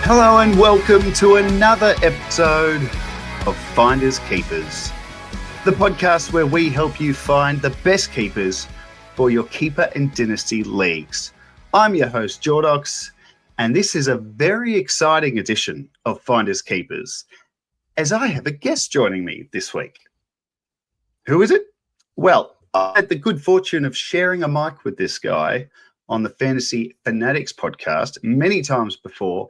Hello and welcome to another episode of Finders Keepers, the podcast where we help you find the best keepers for your keeper and dynasty leagues. I'm your host, Jordox, and this is a very exciting edition of Finders Keepers, as I have a guest joining me this week. Who is it? Well, I had the good fortune of sharing a mic with this guy on the Fantasy Fanatics podcast many times before,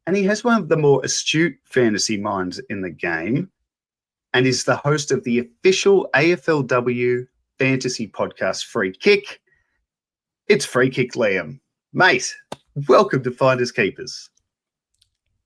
and he has one of the more astute fantasy minds in the game and is the host of the official AFLW fantasy podcast, Free Kick. It's Free Kick Liam. Mate, welcome to Finders Keepers.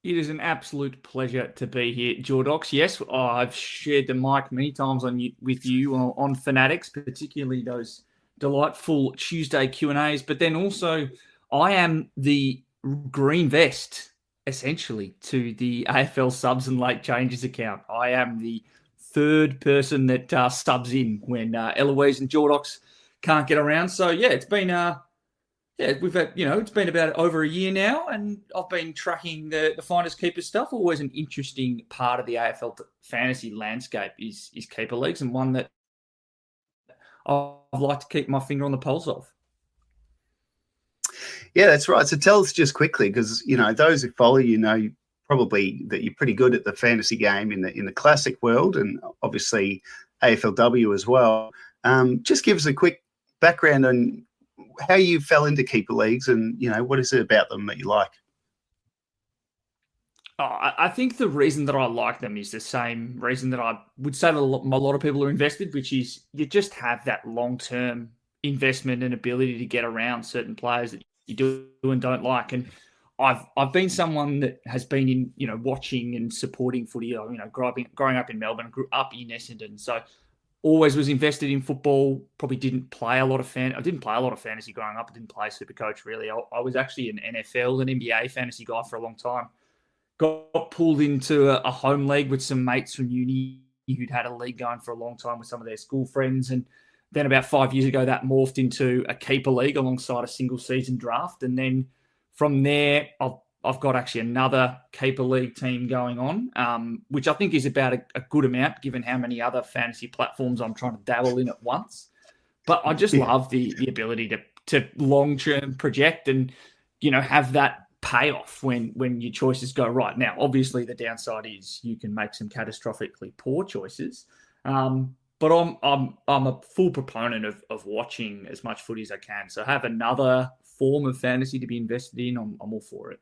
It is an absolute pleasure to be here, Jordox. Yes, I've shared the mic many times with you on Fanatics, particularly those delightful Tuesday Q&As. But then also, I am the green vest, essentially, to the AFL subs and late changes account. I am the third person that stubs in when Eloise and Jordox can't get around. So yeah, it's been we've had, it's been about over a year now, and I've been tracking the Finders Keepers stuff. Always an interesting part of the AFL fantasy landscape is keeper leagues, and one that I'd like to keep my finger on the pulse of. Yeah, that's right. So tell us just quickly, because those who follow you know probably that you're pretty good at the fantasy game in the classic world, and obviously AFLW as well. Just give us a quick background on how you fell into keeper leagues, and what is it about them that you like? I think the reason that I like them is the same reason that I would say that a lot of people are invested, which is you just have that long-term investment and ability to get around certain players that you do and don't like. And I've been someone that has been in, watching and supporting footy, growing up in Melbourne, grew up in Essendon. So always was invested in football, probably didn't play a lot of I didn't play a lot of fantasy growing up. I didn't play Supercoach really. I was actually an NFL and NBA fantasy guy for a long time. Got pulled into a home league with some mates from uni who'd had a league going for a long time with some of their school friends. And then about 5 years ago, that morphed into a keeper league alongside a single season draft. And then from there, I've got actually another keeper league team going on, which I think is about a good amount given how many other fantasy platforms I'm trying to dabble in at once. But I just love the ability to long-term project and, have that payoff when your choices go right. Now, obviously, the downside is you can make some catastrophically poor choices. But I'm a full proponent of watching as much footy as I can. So have another form of fantasy to be invested in. I'm all for it.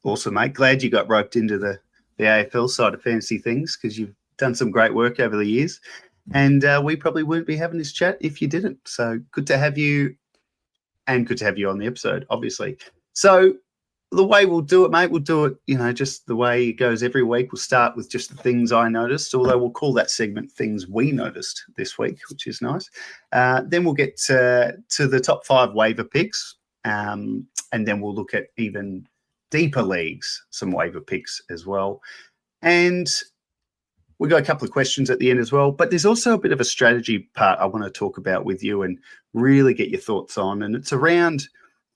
Awesome, mate. Glad you got roped into the AFL side of fantasy things, because you've done some great work over the years. And we probably wouldn't be having this chat if you didn't. So good to have you, and good to have you on the episode, obviously. So the way we'll do it, mate, we'll do it, just the way it goes every week. We'll start with just the things I noticed, although we'll call that segment Things We Noticed this week, which is nice. Then we'll get to the top 5 waiver picks, and then we'll look at even deeper leagues, some waiver picks as well. And we've got a couple of questions at the end as well, but there's also a bit of a strategy part I want to talk about with you and really get your thoughts on, and it's around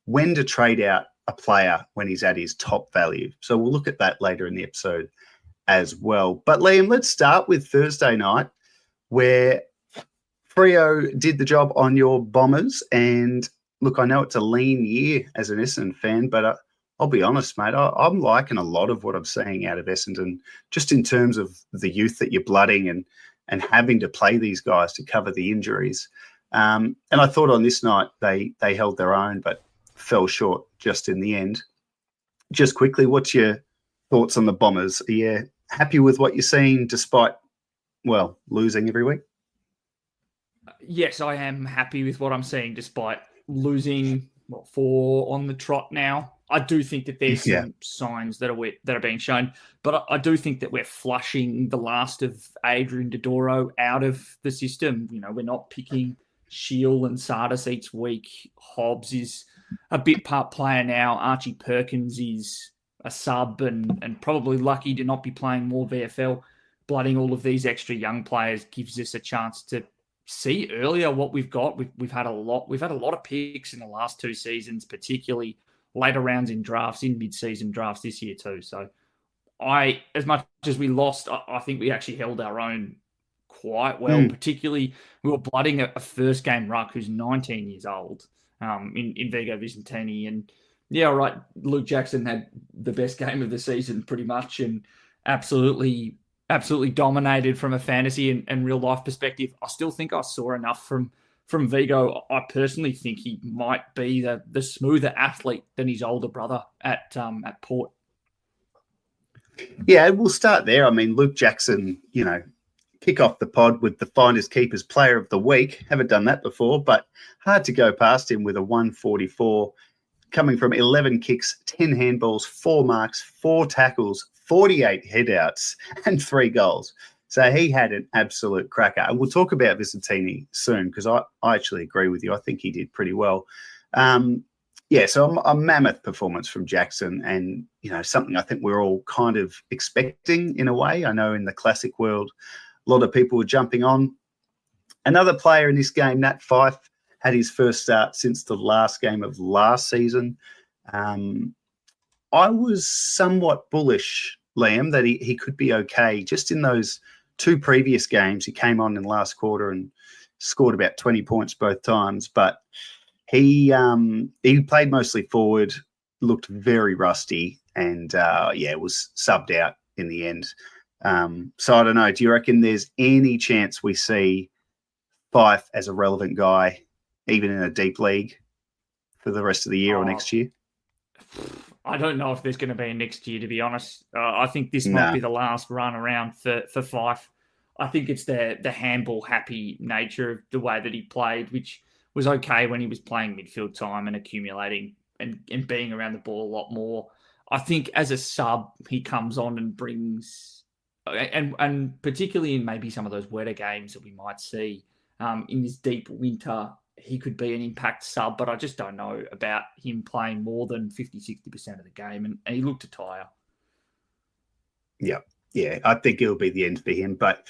when to trade out a player when he's at his top value. So we'll look at that later in the episode as well. But Liam, let's start with Thursday night, where Freo did the job on your Bombers. And look, I know it's a lean year as an Essendon fan, but I'll be honest, mate, I'm liking a lot of what I'm seeing out of Essendon, just in terms of the youth that you're blooding and having to play these guys to cover the injuries. And I thought on this night they held their own, but fell short just in the end. Just quickly, what's your thoughts on the Bombers? Are you happy with what you're seeing despite, losing every week? Yes, I am happy with what I'm seeing despite losing 4 on the trot now. I do think that there's some signs that are being shown, but I do think that we're flushing the last of Adrian Dodoro out of the system. We're not picking Shield and Sardis each week. Hobbs is a bit part player now. Archie Perkins is a sub and probably lucky to not be playing more VFL. Blooding all of these extra young players gives us a chance to see earlier what we've got. We've had a lot of picks in the last 2 seasons, particularly later rounds in drafts, in mid-season drafts this year too. So as much as we lost, I think we actually held our own quite well. Particularly, we were blooding a first game ruck who's 19 years old, in Vigo Vicentini. And yeah, right, Luke Jackson had the best game of the season pretty much, and absolutely dominated from a fantasy and real life perspective. I still think I saw enough from Vigo. I personally think he might be the smoother athlete than his older brother at Port. Yeah, we'll start there. I mean, Luke Jackson, kick off the pod with the Finders Keepers Player of the Week. Haven't done that before, but hard to go past him with a 144, coming from 11 kicks, 10 handballs, 4 marks, 4 tackles, 48 headouts, and 3 goals. So he had an absolute cracker. And we'll talk about Vicentini soon because I actually agree with you. I think he did pretty well. So a mammoth performance from Jackson, and something I think we're all kind of expecting in a way. I know in the classic world, a lot of people were jumping on. Another player in this game, Nat Fyfe, had his first start since the last game of last season. I was somewhat bullish, Liam, that he could be okay. Just in those 2 previous games, he came on in the last quarter and scored about 20 points both times, but he played mostly forward, looked very rusty, and was subbed out in the end. So I don't know. Do you reckon there's any chance we see Fyfe as a relevant guy, even in a deep league, for the rest of the year or next year? I don't know if there's going to be a next year, to be honest. I think this might be the last run around for Fyfe. I think it's the handball happy nature of the way that he played, which was okay when he was playing midfield time and accumulating and being around the ball a lot more. I think as a sub, he comes on and brings, and particularly in maybe some of those wetter games that we might see in this deep winter, he could be an impact sub, but I just don't know about him playing more than 50-60% of the game, and he looked to tire. Yeah, I think it'll be the end for him, but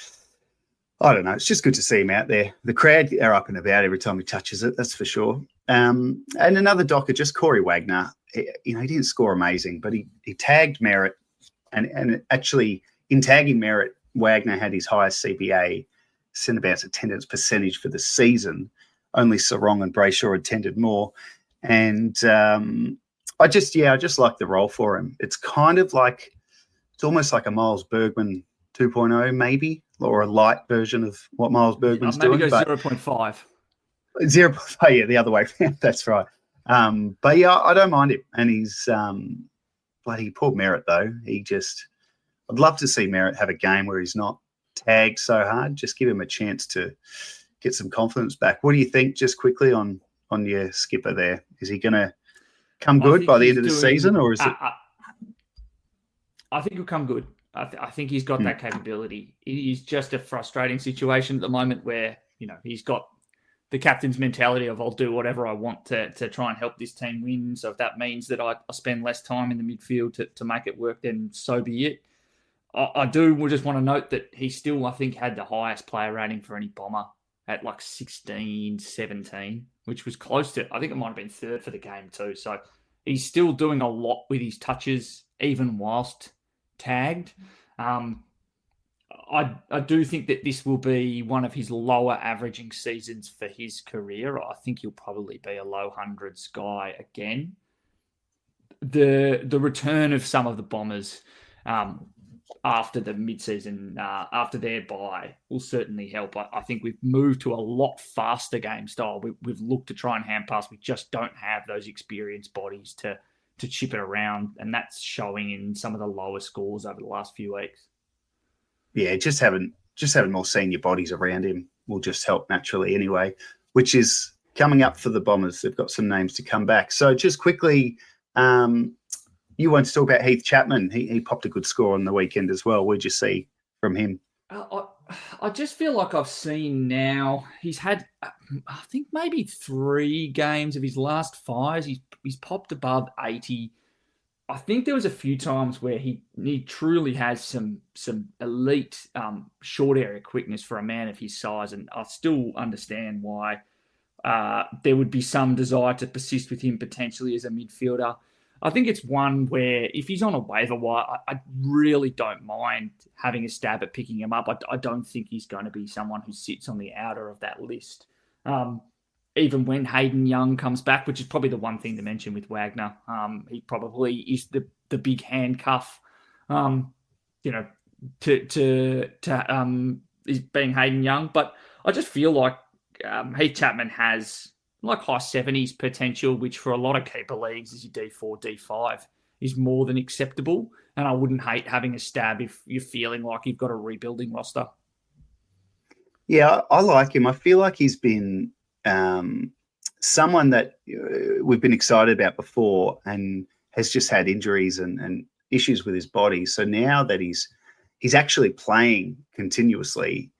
I don't know. It's just good to see him out there. The crowd are up and about every time he touches it, that's for sure. And another docker, just Corey Wagner. He didn't score amazing, but he tagged Merritt, and actually in tagging Merritt, Wagner had his highest CBA, centre-bounce attendance percentage for the season. Only Sarong and Brayshaw attended more. And I just like the role for him. It's kind of like, it's almost like a Miles Bergman 2.0 maybe, or a light version of what Miles Bergman's doing. Maybe go 0.5. 0.5, yeah, the other way. That's right. But yeah, I don't mind him. And he's bloody poor Merritt though. I'd love to see Merritt have a game where he's not tagged so hard. Just give him a chance to get some confidence back. What do you think, just quickly, on your skipper there? Is he going to come good by the end of the season, or is it? I think he'll come good. I think he's got that capability. It is just a frustrating situation at the moment where, he's got the captain's mentality of I'll do whatever I want to try and help this team win. So if that means that I spend less time in the midfield to make it work, then so be it. I do just want to note that he still, I think, had the highest player rating for any Bomber at like 16, 17, which was close to, I think it might have been third for the game too. So he's still doing a lot with his touches, even whilst tagged. I do think that this will be one of his lower averaging seasons for his career. I think he'll probably be a low hundreds guy again. The return of some of the Bombers after the mid-season, after their bye, will certainly help. I think we've moved to a lot faster game style. We've looked to try and hand pass. We just don't have those experienced bodies to chip it around, and that's showing in some of the lower scores over the last few weeks. Yeah, just having more senior bodies around him will just help naturally anyway, which is coming up for the Bombers. They've got some names to come back. So just quickly, you want to talk about Heath Chapman. He popped a good score on the weekend as well. What'd you see from him? I just feel like I've seen now, he's had, I think, maybe 3 games of his last 5. He's popped above 80. I think there was a few times where he truly has some elite short area quickness for a man of his size, and I still understand why there would be some desire to persist with him potentially as a midfielder. I think it's one where if he's on a waiver wire, I really don't mind having a stab at picking him up. I don't think he's going to be someone who sits on the outer of that list. Even when Hayden Young comes back, which is probably the one thing to mention with Wagner, he probably is the big handcuff, is being Hayden Young. But I just feel like Heath Chapman has like high 70s potential, which for a lot of keeper leagues is your D4, D5, is more than acceptable. And I wouldn't hate having a stab if you're feeling like you've got a rebuilding roster. Yeah, I like him. I feel like he's been someone that we've been excited about before and has just had injuries and issues with his body. So now that he's actually playing continuously,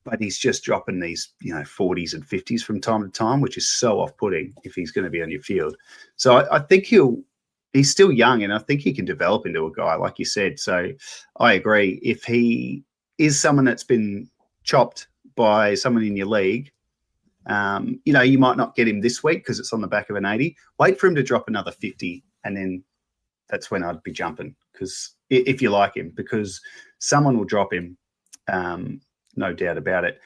but he's just dropping these, 40s and 50s from time to time, which is so off-putting if he's going to be on your field. So I think he's still young, and I think he can develop into a guy, like you said. So I agree. If he is someone that's been chopped by someone in your league, you might not get him this week because it's on the back of an 80. Wait for him to drop another 50, and then that's when I'd be jumping, because if you like him, because someone will drop him, no doubt about it.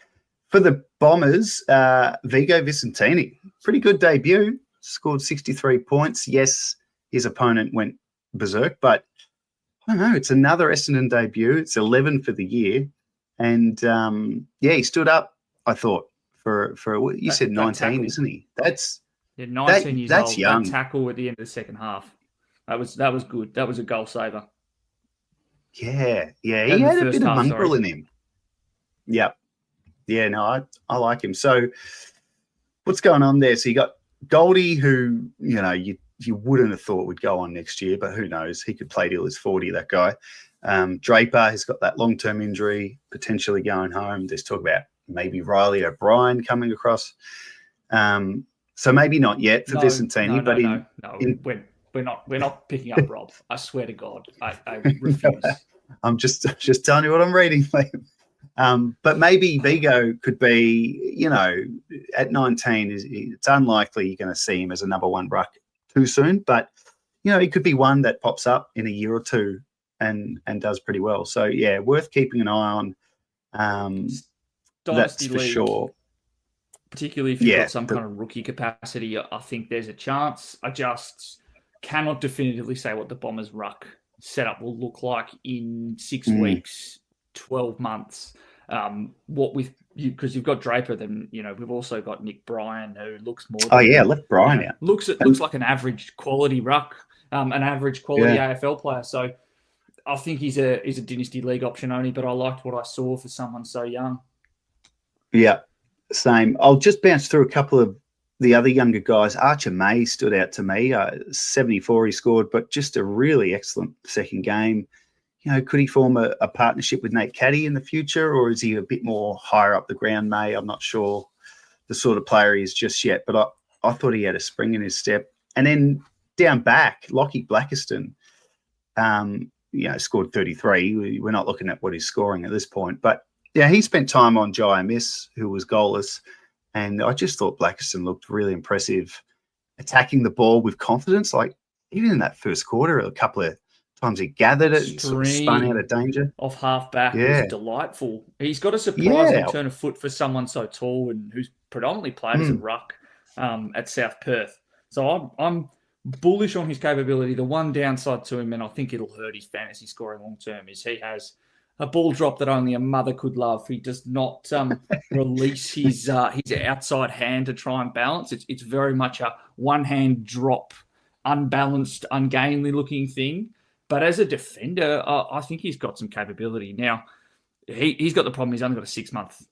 For the Bombers, Vigo Vicentini, pretty good debut, scored 63 points. Yes, his opponent went berserk, but I don't know, it's another Essendon debut. It's 11 for the year. And, he stood up, I thought, for you said 19, isn't he? That's 19 years that's old. young. That tackle at the end of the second half. That was good. That was a goal saver. Yeah. He had a bit of mongrel in him. Yep. Yeah, no, I like him. So what's going on there? So you got Goldie, who, you wouldn't have thought would go on next year, but who knows? He could play till he's 40, that guy. Draper has got that long-term injury, potentially going home. There's talk about maybe Riley O'Brien coming across. So maybe not yet for Vicentini, we're not picking up Rob. I swear to God, I refuse. I'm just telling you what I'm reading, Liam. But maybe Vigo could be, at 19, it's unlikely you're going to see him as a number one ruck too soon. But, he could be one that pops up in a year or two and does pretty well. So, yeah, worth keeping an eye on. That's for sure. Particularly if you've got some kind of rookie capacity, I think there's a chance. I just cannot definitively say what the Bombers ruck setup will look like in 6 weeks, 12 months. What with you, because you've got Draper, then we've also got Nick Bryan, who looks more. Left Bryan out. Looks like an average quality ruck, an average quality AFL player. So I think he's a dynasty league option only. But I liked what I saw for someone so young. Yeah, same. I'll just bounce through a couple of the other younger guys. Archer May stood out to me. 74 he scored, but just a really excellent second game. Could he form a partnership with Nate Caddy in the future, or is he a bit more higher up the ground, May? I'm not sure the sort of player he is just yet, but I thought he had a spring in his step. And then down back, Lockie Blackiston, scored 33. We're not looking at what he's scoring at this point, but yeah, he spent time on Jai Miss, who was goalless, and I just thought Blackiston looked really impressive, attacking the ball with confidence. Like even in that first quarter, a couple of times he gathered it and sort of spun out of danger. Off half back was delightful. He's got a surprising turn of foot for someone so tall and who's predominantly played as a ruck at South Perth. So I'm bullish on his capability. The one downside to him, and I think it'll hurt his fantasy scoring long term, is he has a ball drop that only a mother could love. He does not release his outside hand to try and balance. It's very much a one-hand drop, unbalanced, ungainly looking thing. But as a defender, I think he's got some capability. Now, he's got the problem. He's only got a 6-month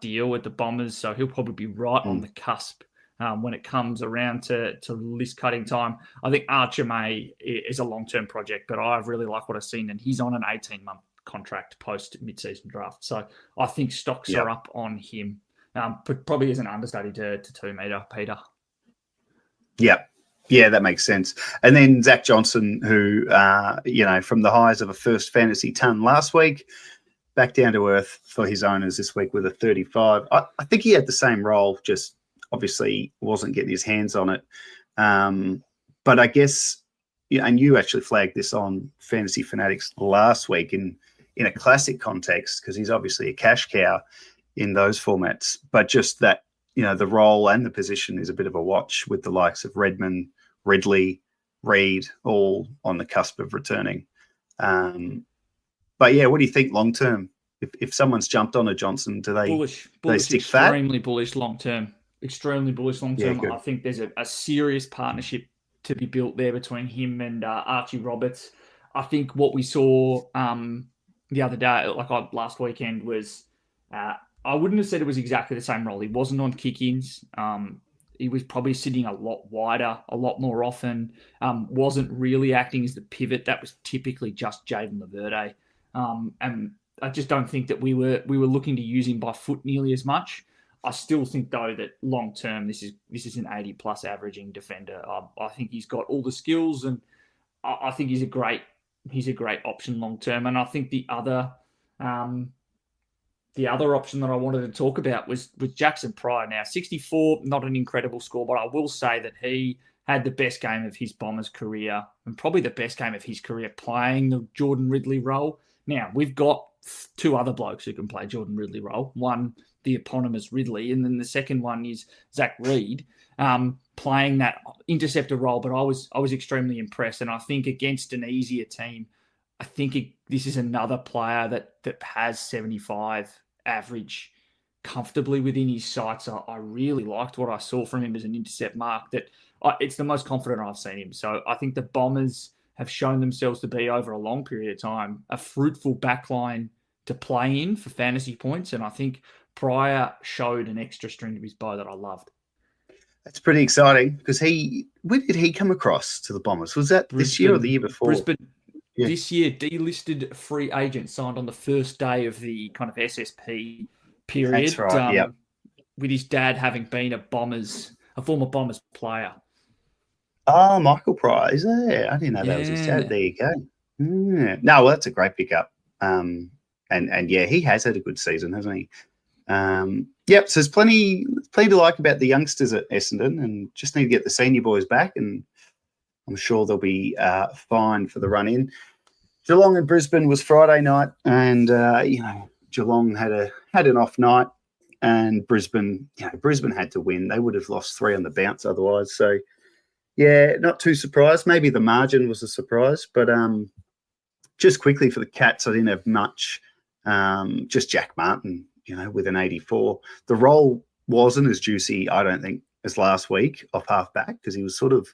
deal with the Bombers, so he'll probably be right on the cusp when it comes around to list cutting time. I think Archer May is a long-term project, but I really like what I've seen, and he's on an 18-month contract post mid-season draft. So I think stocks are up on him. But probably as an understudy to 2 metre, Peter. Yeah, that makes sense. And then Zach Johnson, who, from the highs of a first fantasy ton last week, back down to earth for his owners this week with a 35. I think he had the same role, just obviously wasn't getting his hands on it. But I guess and you actually flagged this on Fantasy Fanatics last week in a classic context, because he's obviously a cash cow in those formats, but just that, the role and the position is a bit of a watch with the likes of Redmond, Ridley, Reed, all on the cusp of returning. But yeah, what do you think long term? If someone's jumped on a Johnson, do they bullish, stick fat? Extremely bullish long term. Extremely bullish long term. Yeah, I think there's a serious partnership to be built there between him and Archie Roberts. I think what we saw the other day, last weekend, was I wouldn't have said it was exactly the same role. He wasn't on kick-ins. He was probably sitting a lot wider, a lot more often. Wasn't really acting as the pivot. That was typically just Jaden Laverde. And I just don't think that we were looking to use him by foot nearly as much. I still think, though, that long term this is an 80+ averaging defender. I think he's got all the skills, and I think he's a great option long term. And I think the other option that I wanted to talk about was Jackson Pryor. Now, 64, not an incredible score, but I will say that he had the best game of his Bombers career, and probably the best game of his career playing the Jordan Ridley role. Now, we've got two other blokes who can play Jordan Ridley role. One, the eponymous Ridley, and then the second one is Zach Reed, playing that interceptor role. But I was extremely impressed, and I think against an easier team, I think this is another player that has 75 average comfortably within his sights. I really liked what I saw from him as an intercept mark. It's the most confident I've seen him. So I think the Bombers have shown themselves to be, over a long period of time, a fruitful backline to play in for fantasy points. And I think Pryor showed an extra string to his bow that I loved. That's pretty exciting, because when did he come across to the Bombers? Was that this year or the year before? Brisbane. Yeah. This year, delisted free agent, signed on the first day of the kind of SSP period. That's right, yeah. With his dad having been a former Bombers player. Oh, Michael Pryor, is there? I didn't know that was his dad. There you go. No, well, that's a great pickup. And yeah, he has had a good season, hasn't he? Yep, so there's plenty to like about the youngsters at Essendon, and just need to get the senior boys back, and I'm sure they'll be fine for the run-in. Geelong and Brisbane was Friday night, and Geelong had an off night, and Brisbane had to win. They would have lost 3 on the bounce otherwise. So yeah, not too surprised. Maybe the margin was a surprise, but just quickly for the Cats, I didn't have much. Just Jack Martin, with an 84. The role wasn't as juicy, I don't think, as last week off halfback, because he was sort of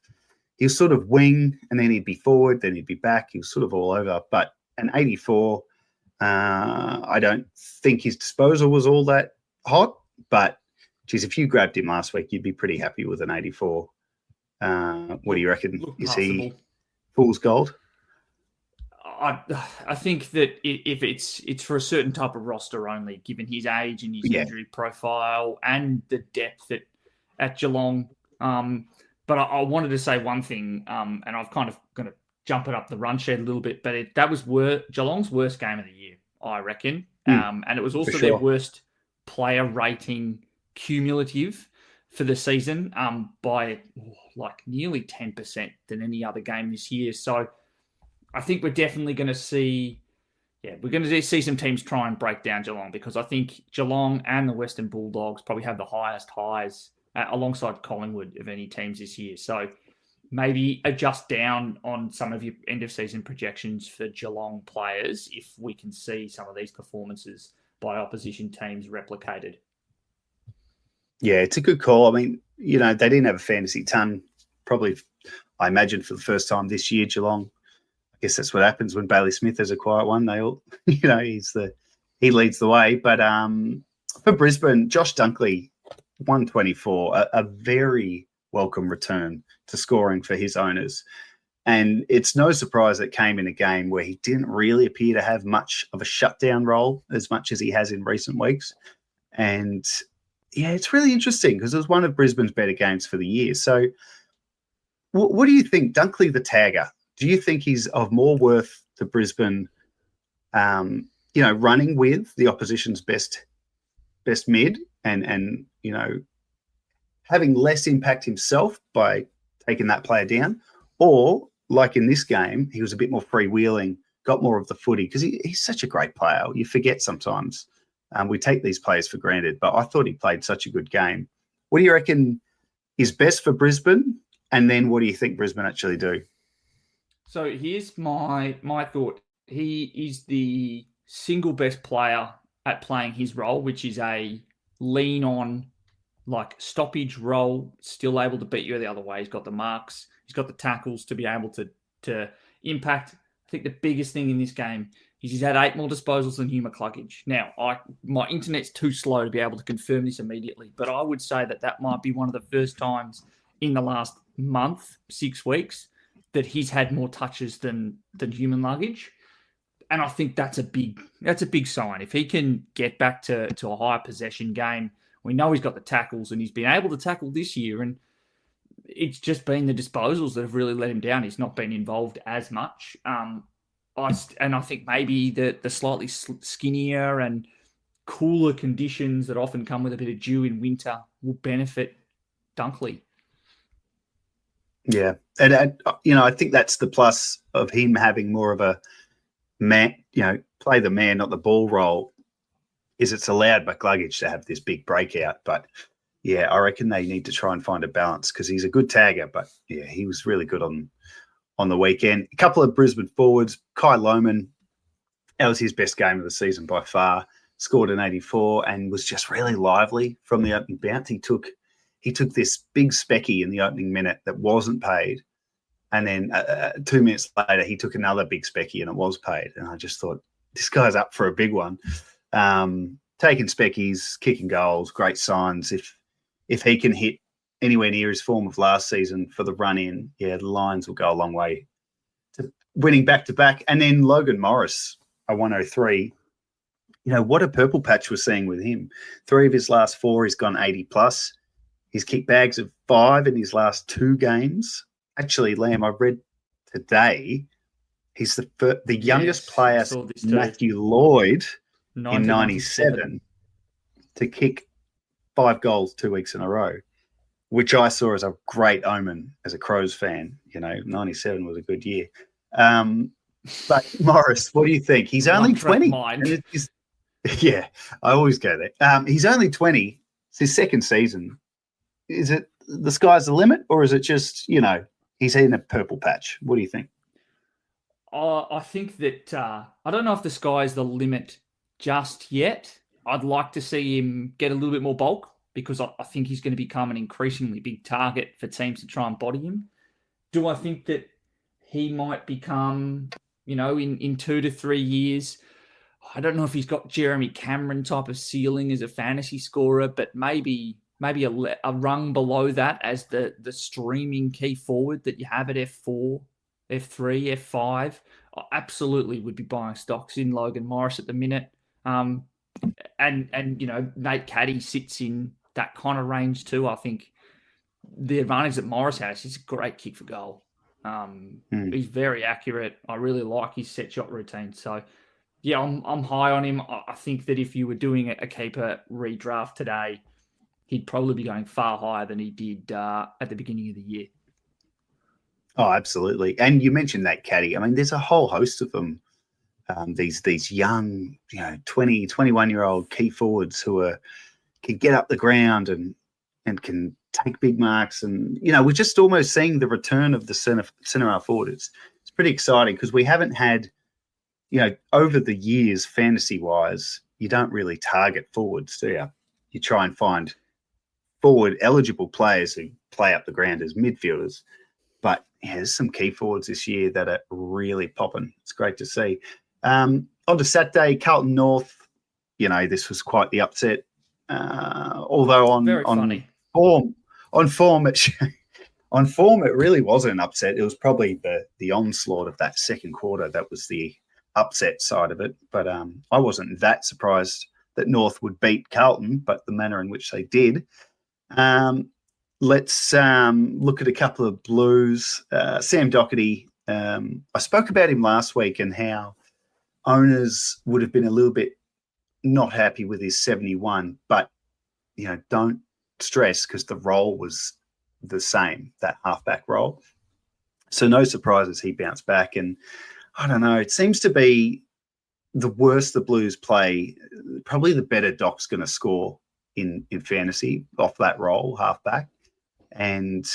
wing, and then he'd be forward, then he'd be back. He was sort of all over. But an 84, I don't think his disposal was all that hot. But geez, if you grabbed him last week, you'd be pretty happy with an 84. What do you reckon? Is he fool's gold? I think that if it's for a certain type of roster only, given his age and his injury profile and the depth at Geelong. But I wanted to say one thing, and I've kind of going to jump it up the run sheet a little bit, but that was Geelong's worst game of the year, I reckon. And it was also their worst player rating cumulative for the season, by nearly 10% than any other game this year. So I think we're definitely going to see some teams try and break down Geelong, because I think Geelong and the Western Bulldogs probably have the highest highs alongside Collingwood of any teams this year. So maybe adjust down on some of your end-of-season projections for Geelong players if we can see some of these performances by opposition teams replicated. Yeah, it's a good call. I mean, they didn't have a fantasy ton, probably, I imagine, for the first time this year, Geelong. I guess that's what happens when Bailey Smith has a quiet one. They all, he leads the way. But for Brisbane, Josh Dunkley, 124, a very welcome return to scoring for his owners. And it's no surprise it came in a game where he didn't really appear to have much of a shutdown role as much as he has in recent weeks. And yeah, it's really interesting, because it was one of Brisbane's better games for the year. So what do you think, Dunkley the tagger? Do you think he's of more worth to Brisbane, running with the opposition's best mid and having less impact himself by taking that player down? Or like in this game, he was a bit more freewheeling, got more of the footy because he's such a great player. You forget sometimes. We take these players for granted, but I thought he played such a good game. What do you reckon is best for Brisbane? And then what do you think Brisbane actually do? So here's my thought. He is the single best player at playing his role, which is a lean on like stoppage role, still able to beat you the other way. He's got the marks, he's got the tackles to be able to impact. I think the biggest thing in this game is he's had 8 more disposals than Hugh McCluggage. Now, my internet's too slow to be able to confirm this immediately, but I would say that might be one of the first times in the last month, 6 weeks, that he's had more touches than human luggage. And I think that's a big sign. If he can get back to a higher possession game, we know he's got the tackles and he's been able to tackle this year. And it's just been the disposals that have really let him down. He's not been involved as much. I think maybe the slightly skinnier and cooler conditions that often come with a bit of dew in winter will benefit Dunkley. Yeah. And I think that's the plus of him having more of a man, play the man, not the ball role, is it's allowed McCluggage to have this big breakout. But yeah, I reckon they need to try and find a balance because he's a good tagger. But yeah, he was really good on the weekend. A couple of Brisbane forwards, Kai Lohmann, that was his best game of the season by far. Scored an 84 and was just really lively from the opening bounce. He took this big specky in the opening minute that wasn't paid. And then 2 minutes later, he took another big specky and it was paid. And I just thought, this guy's up for a big one. Taking speckies, kicking goals, great signs. If he can hit anywhere near his form of last season for the run-in, yeah, the Lions will go a long way to winning back-to-back. And then Logan Morris, a 103. What a purple patch we're seeing with him. 3 of his last 4, he's gone 80+. He's kicked bags of 5 in his last 2 games. Actually, Liam, I read today he's the youngest player, Matthew Lloyd, in 97 to kick 5 goals 2 weeks in a row, which I saw as a great omen as a Crows fan. 97 was a good year. But Morris, what do you think? He's only 20. Yeah, I always go there. He's only 20. It's his second season. Is it the sky's the limit, or is it just, he's in a purple patch? What do you think? I think that I don't know if the sky is the limit just yet. I'd like to see him get a little bit more bulk because I think he's going to become an increasingly big target for teams to try and body him. Do I think that he might become, in 2 to 3 years? I don't know if he's got Jeremy Cameron type of ceiling as a fantasy scorer, but maybe a rung below that as the streaming key forward that you have at F4, F3, F5. I absolutely would be buying stocks in Logan Morris at the minute. And Nate Caddy sits in that kind of range too. I think the advantage that Morris has is a great kick for goal. He's very accurate. I really like his set shot routine. So yeah, I'm high on him. I think that if you were doing a keeper redraft today, he'd probably be going far higher than he did at the beginning of the year. Oh, absolutely. And you mentioned that Caddy. I mean, there's a whole host of them. These young, 20, 21-year-old key forwards who can get up the ground and can take big marks. And, we're just almost seeing the return of the centre half forward. It's pretty exciting because we haven't had, over the years, fantasy-wise, you don't really target forwards, do you? You try and find forward-eligible players who play up the ground as midfielders. But there's some key forwards this year that are really popping. It's great to see. On to Saturday, Carlton North. This was quite the upset. Although on form, it really wasn't an upset. It was probably the onslaught of that second quarter that was the upset side of it. But I wasn't that surprised that North would beat Carlton, but the manner in which they did. Let's look at a couple of Blues. Sam Doherty, I spoke about him last week and how owners would have been a little bit not happy with his 71, but, don't stress because the role was the same, that halfback role. So no surprises he bounced back. And I don't know, it seems to be the worse the Blues play, probably the better Doc's going to score in fantasy off that role, halfback. And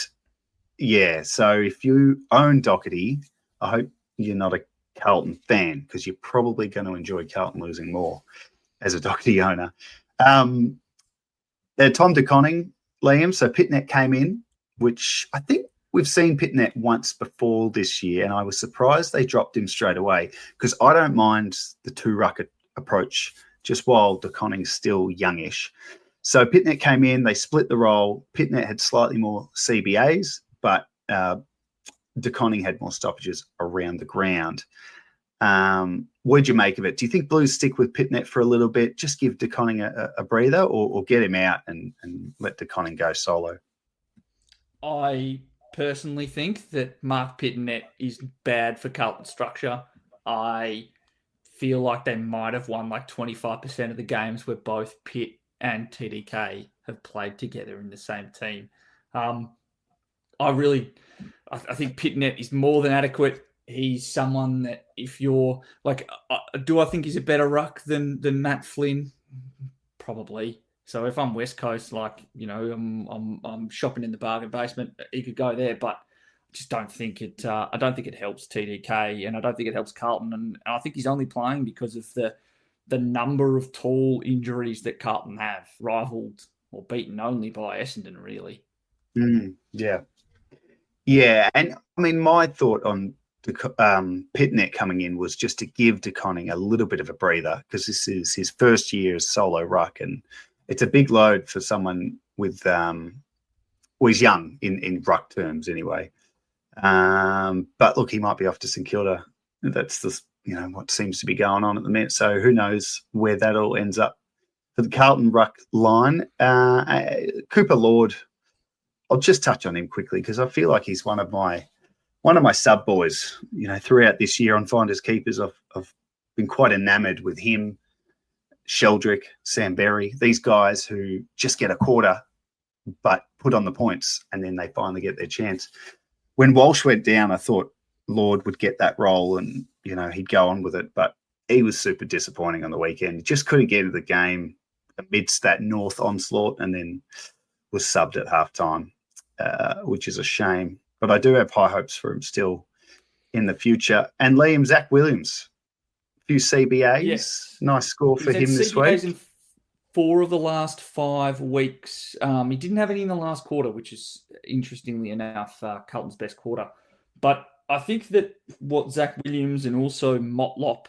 yeah, so if you own Doherty, I hope you're not a Carlton fan, because you're probably going to enjoy Carlton losing more as a Doherty owner. Tom DeConning, Liam, so Pitnet came in, which I think we've seen Pitnet once before this year, and I was surprised they dropped him straight away, because I don't mind the two-ruck approach just while DeConning's still youngish. So Pitnet came in, they split the role. Pitnet had slightly more CBAs, but DeConning had more stoppages around the ground. What'd you make of it? Do you think Blues stick with Pitnet for a little bit, just give DeConning a breather, or get him out and let DeConning go solo? I personally think that Mark Pitnet is bad for Carlton structure. I feel like they might have won like 25% of the games where both Pitt and TDK have played together in the same team. I think Pitnet is more than adequate. He's someone that, if you're like, do I think he's a better ruck than Matt Flynn? Probably. So if I'm West Coast, like, you know, I'm shopping in the bargain basement, he could go there, but I just don't think it. I don't think it helps TDK, and I don't think it helps Carlton. And I think he's only playing because of the number of tall injuries that Carlton have, rivaled or beaten only by Essendon, really. Yeah. And I mean, my thought on Pitnet coming in was just to give DeConning a little bit of a breather, because this is his first year as solo ruck, and it's a big load for someone with he's young in ruck terms anyway. But look, he might be off to St Kilda. That's what seems to be going on at the minute. So who knows where that all ends up for the Carlton ruck line. Cooper Lord, I'll just touch on him quickly, because I feel like he's one of my sub boys. Throughout this year on Finders Keepers, I've been quite enamoured with him, Sheldrick, Sam Berry, these guys who just get a quarter but put on the points, and then they finally get their chance. When Walsh went down, I thought Lord would get that role and, he'd go on with it, but he was super disappointing on the weekend. He just couldn't get into the game amidst that North onslaught, and then was subbed at halftime, which is a shame. But I do have high hopes for him still in the future. And Liam, Zach Williams, a few CBAs. Yes. Nice score for him this CBAs week. In 4 of the last 5 weeks. He didn't have any in the last quarter, which is, interestingly enough, Carlton's best quarter. But I think that what Zach Williams and also Motlop,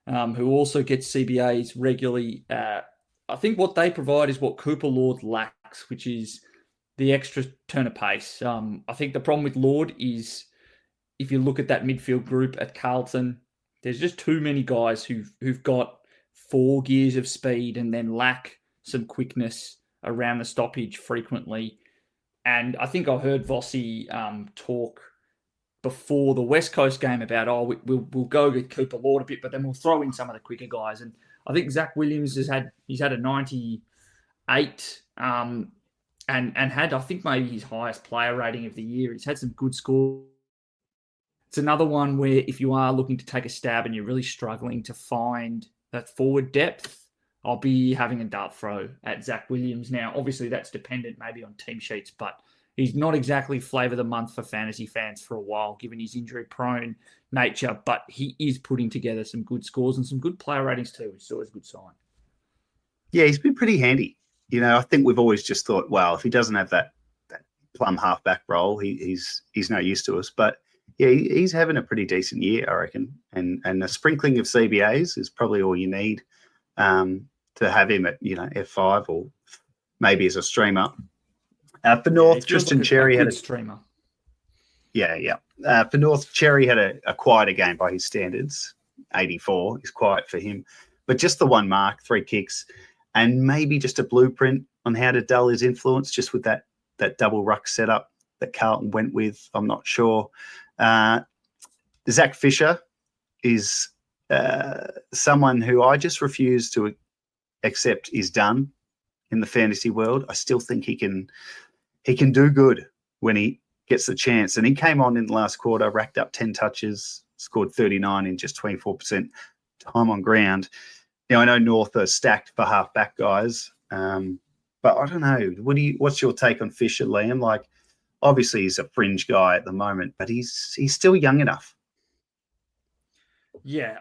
who also gets CBAs regularly, I think what they provide is what Cooper Lord lacks, which is the extra turn of pace. I think the problem with Lord is, if you look at that midfield group at Carlton, there's just too many guys who've got 4 gears of speed and then lack some quickness around the stoppage frequently. And I think I heard Vossi talk before the West Coast game about, we'll go with Cooper Lord a bit, but then we'll throw in some of the quicker guys. And I think Zach Williams he's had a 98 and had, I think, maybe his highest player rating of the year. He's had some good scores. It's another one where, if you are looking to take a stab and you're really struggling to find that forward depth, I'll be having a dart throw at Zach Williams. Now, obviously, that's dependent maybe on team sheets, but he's not exactly flavour of the month for fantasy fans for a while, given his injury-prone nature, but he is putting together some good scores and some good player ratings too, which is always a good sign. Yeah, he's been pretty handy. I think we've always just thought, well, if he doesn't have that plum halfback role, he's no use to us. But yeah, he's having a pretty decent year, I reckon. And a sprinkling of CBAs is probably all you need to have him at, F5 or maybe as a streamer. For North, Tristan Cherry had a streamer. Yeah. For North, Cherry had a quieter game by his standards. 84 is quiet for him. But just the one mark, 3 kicks, and maybe just a blueprint on how to dull his influence, just with that double ruck setup that Carlton went with. I'm not sure. Zach Fisher is someone who I just refuse to accept is done in the fantasy world. I still think he can do good when he gets the chance. And he came on in the last quarter, racked up 10 touches, scored 39 in just 24% time on ground. Now, I know North are stacked for half-back guys, but I don't know. What's your take on Fisher, Liam? Like, obviously he's a fringe guy at the moment, but he's still young enough. Yeah.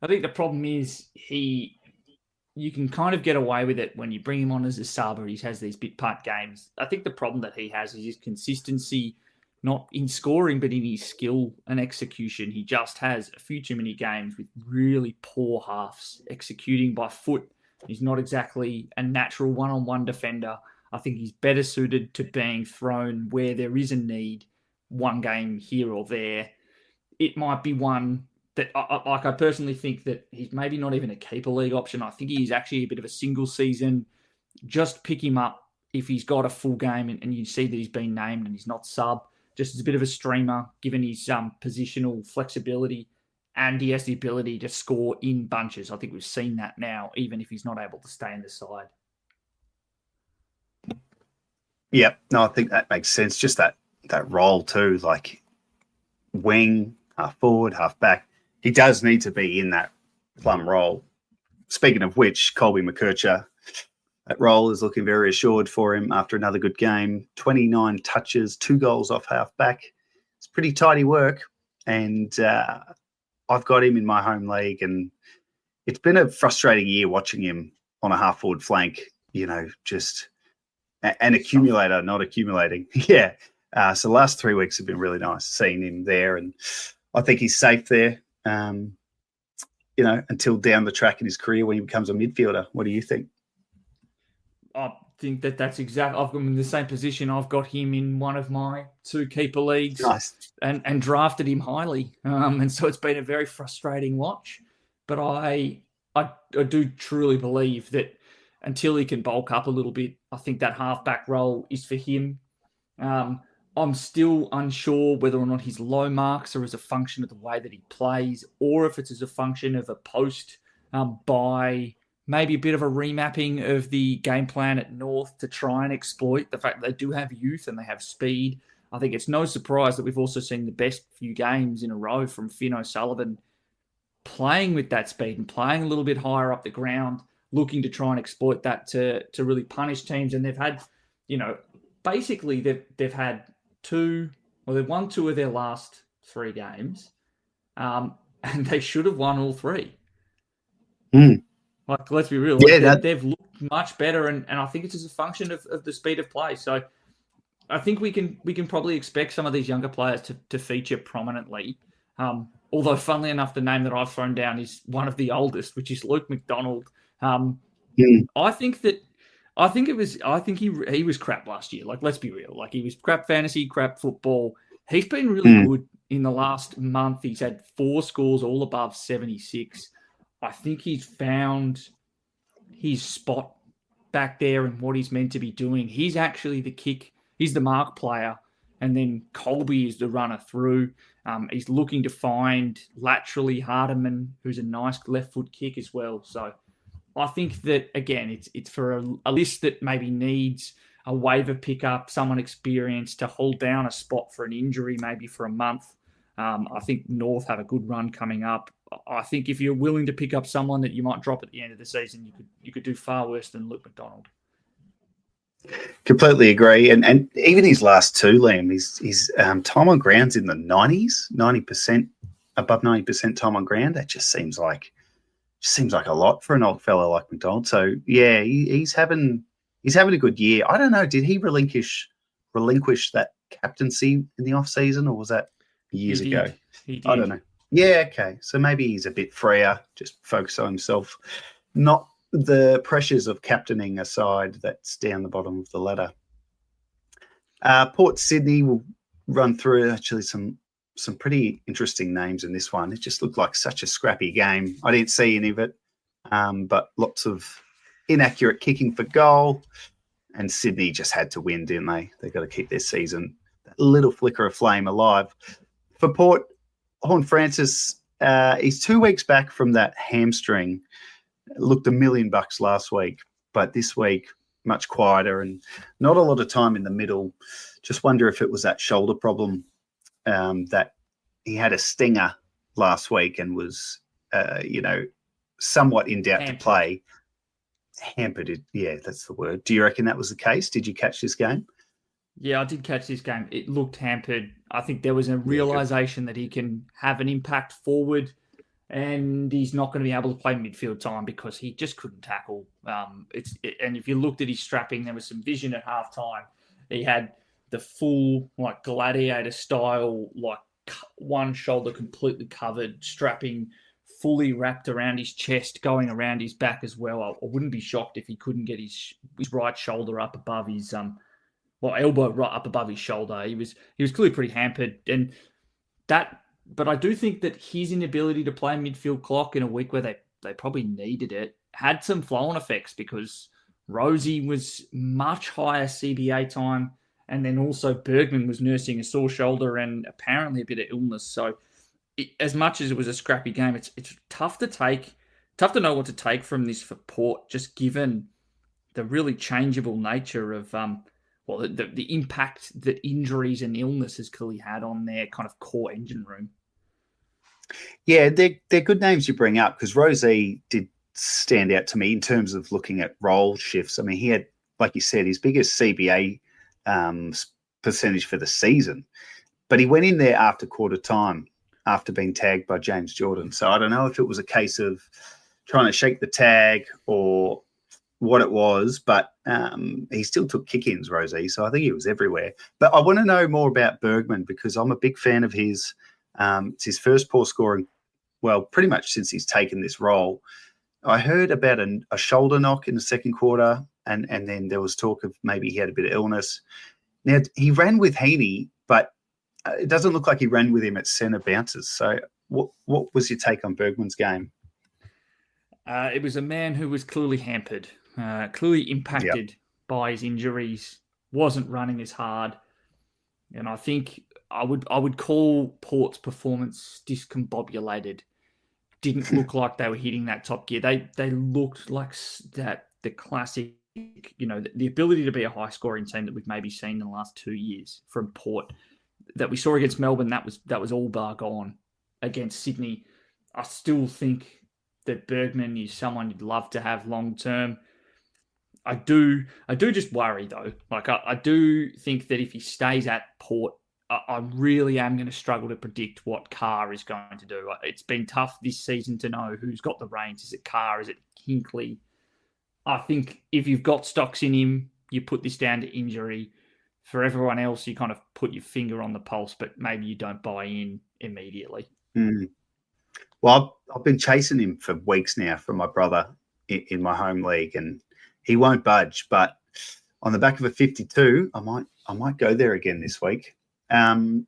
I think the problem is you can kind of get away with it when you bring him on as a sub or he has these bit part games. I think the problem that he has is his consistency, not in scoring, but in his skill and execution. He just has a few too many games with really poor halves, executing by foot. He's not exactly a natural one-on-one defender. I think he's better suited to being thrown where there is a need, one game here or there. It might be one that, I personally think that he's maybe not even a keeper league option. I think he's actually a bit of a single season. Just pick him up if he's got a full game and you see that he's been named and he's not sub. Just as a bit of a streamer, given his positional flexibility, and he has the ability to score in bunches. I think we've seen that now, even if he's not able to stay in the side. Yeah, no, I think that makes sense. Just that role too, like wing, half forward, half back. He does need to be in that plum role. Speaking of which, Colby McKercher, that role is looking very assured for him after another good game. 29 touches, 2 goals off half back. It's pretty tidy work. And I've got him in my home league, and it's been a frustrating year watching him on a half forward flank, just an accumulator, not accumulating. Yeah. So the last 3 weeks have been really nice seeing him there. And I think he's safe there, until down the track in his career when he becomes a midfielder. What do you think? I think that's exactly. I'm in the same position. I've got him in one of my 2 keeper leagues, nice. and drafted him highly. And so it's been a very frustrating watch. But I do truly believe that until he can bulk up a little bit, I think that halfback role is for him. I'm still unsure whether or not his low marks are as a function of the way that he plays, or if it's as a function of a post by maybe a bit of a remapping of the game plan at North to try and exploit the fact that they do have youth and they have speed. I think it's no surprise that we've also seen the best few games in a row from Finn O'Sullivan playing with that speed and playing a little bit higher up the ground, looking to try and exploit that to really punish teams. And they've had, basically they've had they've won 2 of their last 3 games, and they should have won all 3. Like, let's be real. They've looked much better, and I think it's as a function of the speed of play. So I think we can probably expect some of these younger players to feature prominently. Although, funnily enough, the name that I've thrown down is one of the oldest, which is Luke McDonald. I think he was crap last year. Like, let's be real. Like, he was crap fantasy, crap football. He's been really good in the last month. He's had 4 scores, all above 76. I think he's found his spot back there and what he's meant to be doing. He's actually he's the mark player, and then Colby is the runner through. He's looking to find laterally Hardiman, who's a nice left foot kick as well. So I think that, again, it's for a list that maybe needs a waiver pickup, someone experienced to hold down a spot for an injury, maybe for a month. I think North have a good run coming up. I think if you're willing to pick up someone that you might drop at the end of the season, you could do far worse than Luke McDonald. Completely agree. And even his last 2, Liam, his time on ground's in the 90s, 90%, above 90% time on ground. That just seems like a lot for an old fellow like McDonald. So yeah, he's having a good year. I don't know. Did he relinquish that captaincy in the off season, or was that years ago? He did. I don't know. Yeah, okay. So maybe he's a bit freer, just focus on himself, not the pressures of captaining a side that's down the bottom of the ladder. Port Sydney will run through actually some pretty interesting names in this one. It just looked like such a scrappy game. I didn't see any of it, but lots of inaccurate kicking for goal, and Sydney just had to win, didn't they? They've got to keep their season, that little flicker of flame, alive. For Port, Horne-Francis, he's 2 weeks back from that hamstring. Looked $1 million last week, but this week much quieter and not a lot of time in the middle. Just wonder if it was that shoulder problem that he had a stinger last week and was, somewhat in doubt to play. Hampered it. Yeah, that's the word. Do you reckon that was the case? Did you catch this game? Yeah, I did catch this game. It looked hampered. I think there was a realization that he can have an impact forward, and he's not going to be able to play midfield time because he just couldn't tackle. And if you looked at his strapping, there was some vision at halftime. He had the full gladiator style, one shoulder completely covered, strapping fully wrapped around his chest, going around his back as well. I wouldn't be shocked if he couldn't get his right shoulder up above his elbow right up above his shoulder. He was clearly pretty hampered, and that. But I do think that his inability to play midfield clock in a week where they probably needed it had some flow-on effects because Rosie was much higher CBA time, and then also Bergman was nursing a sore shoulder and apparently a bit of illness. So as much as it was a scrappy game, it's tough to know what to take from this for Port, just given the really changeable nature of the impact that injuries and illness has clearly had on their kind of core engine room. Yeah, they're good names you bring up because Rosie did stand out to me in terms of looking at role shifts. I mean, he had, like you said, his biggest CBA percentage for the season, but he went in there after quarter time after being tagged by James Jordan. So I don't know if it was a case of trying to shake the tag or what it was, but he still took kick-ins, Rosie, so I think he was everywhere. But I want to know more about Bergman because I'm a big fan of his. It's his first poor scoring, well, pretty much since he's taken this role. I heard about a shoulder knock in the second quarter, and then there was talk of maybe he had a bit of illness. Now, he ran with Heaney, but it doesn't look like he ran with him at centre bounces. So what was your take on Bergman's game? It was a man who was clearly hampered, clearly impacted by his injuries, wasn't running as hard. And I think I would call Port's performance discombobulated. Didn't look like they were hitting that top gear. They looked like the classic, the ability to be a high-scoring team that we've maybe seen in the last 2 years from Port that we saw against Melbourne. That was all bar gone. Against Sydney, I still think that Bergman is someone you'd love to have long term. I do just worry though. I do think that if he stays at Port, I really am going to struggle to predict what Carr is going to do. It's been tough this season to know who's got the reins. Is it Carr? Is it Hinkley? I think if you've got stocks in him, you put this down to injury. For everyone else, you kind of put your finger on the pulse, but maybe you don't buy in immediately. Mm. Well, I've been chasing him for weeks now from my brother in my home league, and he won't budge. But on the back of a 52, I might go there again this week. And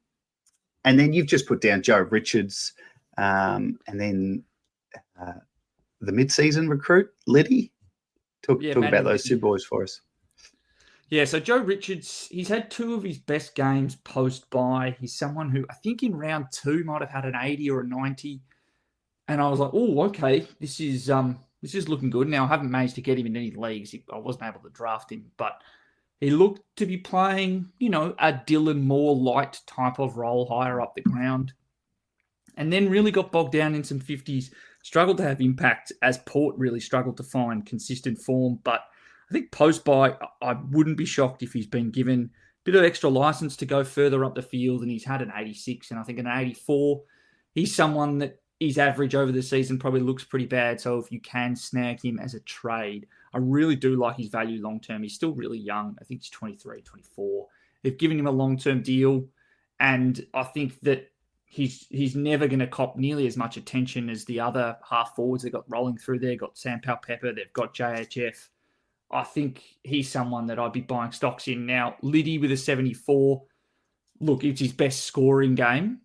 then you've just put down Joe Richards, and then the mid-season recruit Liddy. Talk about those two boys for us. Yeah, so Joe Richards, he's had two of his best games post-bye. He's someone who I think in round 2 might have had an 80 or a 90. And I was like, oh, okay, this is looking good. Now, I haven't managed to get him in any leagues. I wasn't able to draft him, but he looked to be playing, a Dylan Moore light type of role higher up the ground. And then really got bogged down in some 50s, struggled to have impact as Port really struggled to find consistent form. But I think post-bye, I wouldn't be shocked if he's been given a bit of extra license to go further up the field, and he's had an 86 and I think an 84. He's someone that his average over the season probably looks pretty bad, so if you can snag him as a trade, I really do like his value long-term. He's still really young. I think he's 23, 24. They've given him a long-term deal, and I think that he's never going to cop nearly as much attention as the other half forwards they've got rolling through there. Got Sam Powell-Pepper, they've got JHF. I think he's someone that I'd be buying stocks in. Now, Liddy with a 74. Look, it's his best scoring game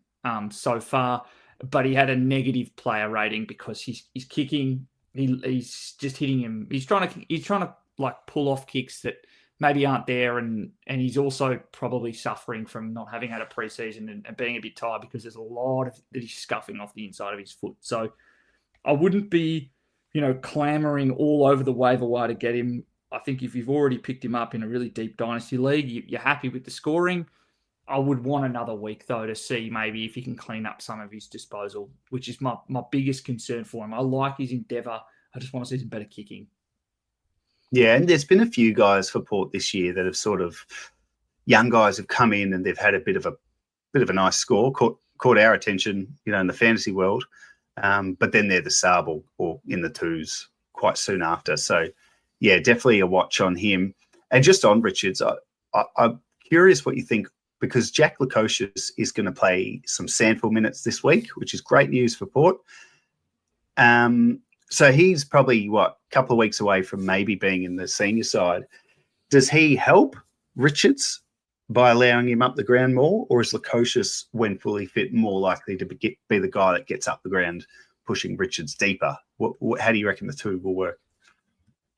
so far, but he had a negative player rating because he's kicking. He's just hitting him. He's trying to pull off kicks that maybe aren't there, and he's also probably suffering from not having had a preseason and being a bit tired because there's a lot that he's scuffing off the inside of his foot. So I wouldn't be, clamoring all over the waiver wire to get him. I think if you've already picked him up in a really deep dynasty league, you're happy with the scoring. I would want another week, though, to see maybe if he can clean up some of his disposal, which is my biggest concern for him. I like his endeavour. I just want to see some better kicking. Yeah, and there's been a few guys for Port this year that have sort of young guys have come in and they've had a bit of a nice score, caught our attention, in the fantasy world. But then they're the sable or in the twos quite soon after. So, yeah, definitely a watch on him. And just on Richards, I'm curious what you think, because Jack Lukosius is going to play some sample minutes this week, which is great news for Port. So he's probably, a couple of weeks away from maybe being in the senior side. Does he help Richards by allowing him up the ground more, or is Lukosius, when fully fit, more likely to be the guy that gets up the ground, pushing Richards deeper? How do you reckon the two will work?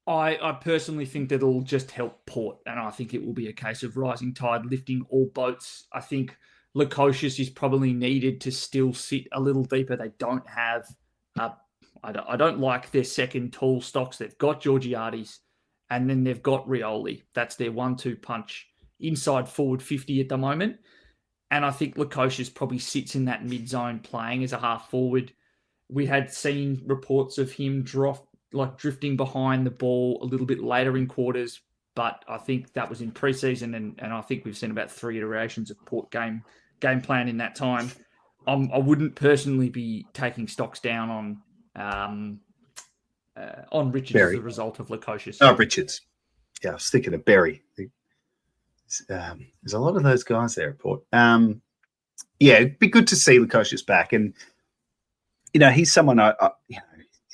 I personally think that it'll just help Port, and I think it will be a case of rising tide lifting all boats. I think Lukosius is probably needed to still sit a little deeper. They don't have, I don't like their second tall stocks. They've got Georgiades, and then they've got Rioli. That's their 1-2 punch inside forward 50 at the moment. And I think Lukosius probably sits in that mid-zone playing as a half forward. We had seen reports of him drifting behind the ball a little bit later in quarters, but I think that was in preseason, and I think we've seen about 3 iterations of Port game plan in that time. I wouldn't personally be taking stocks down on Richards Berry as a result of Lukosius. Oh, Richards. Yeah, I was thinking of Berry. There's a lot of those guys there at Port. Yeah, it'd be good to see Lukosius back, and he's someone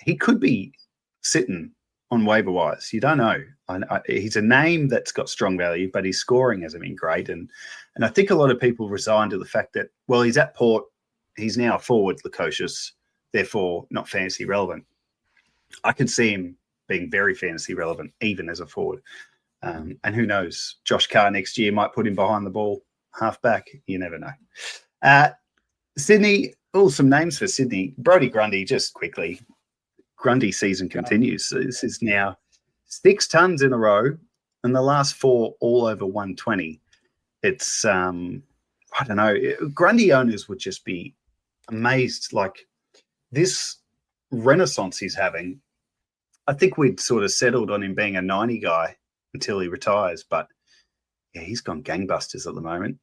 he could be sitting on waiver wires. You don't know. He's a name that's got strong value, but his scoring hasn't been great, and I think a lot of people resign to the fact that, well, he's at Port, he's now forward Lukosius, therefore not fantasy relevant. I can see him being very fantasy relevant, even as a forward. And who knows, Josh Carr next year might put him behind the ball, half back. You never know. Sydney, some names for Sydney. Brodie Grundy, just quickly. Grundy season continues. So this is now 6 tons in a row, and the last 4 all over 120. It's, I don't know. Grundy owners would just be amazed. Like, this renaissance he's having, I think we'd sort of settled on him being a 90 guy until he retires, but yeah, he's gone gangbusters at the moment.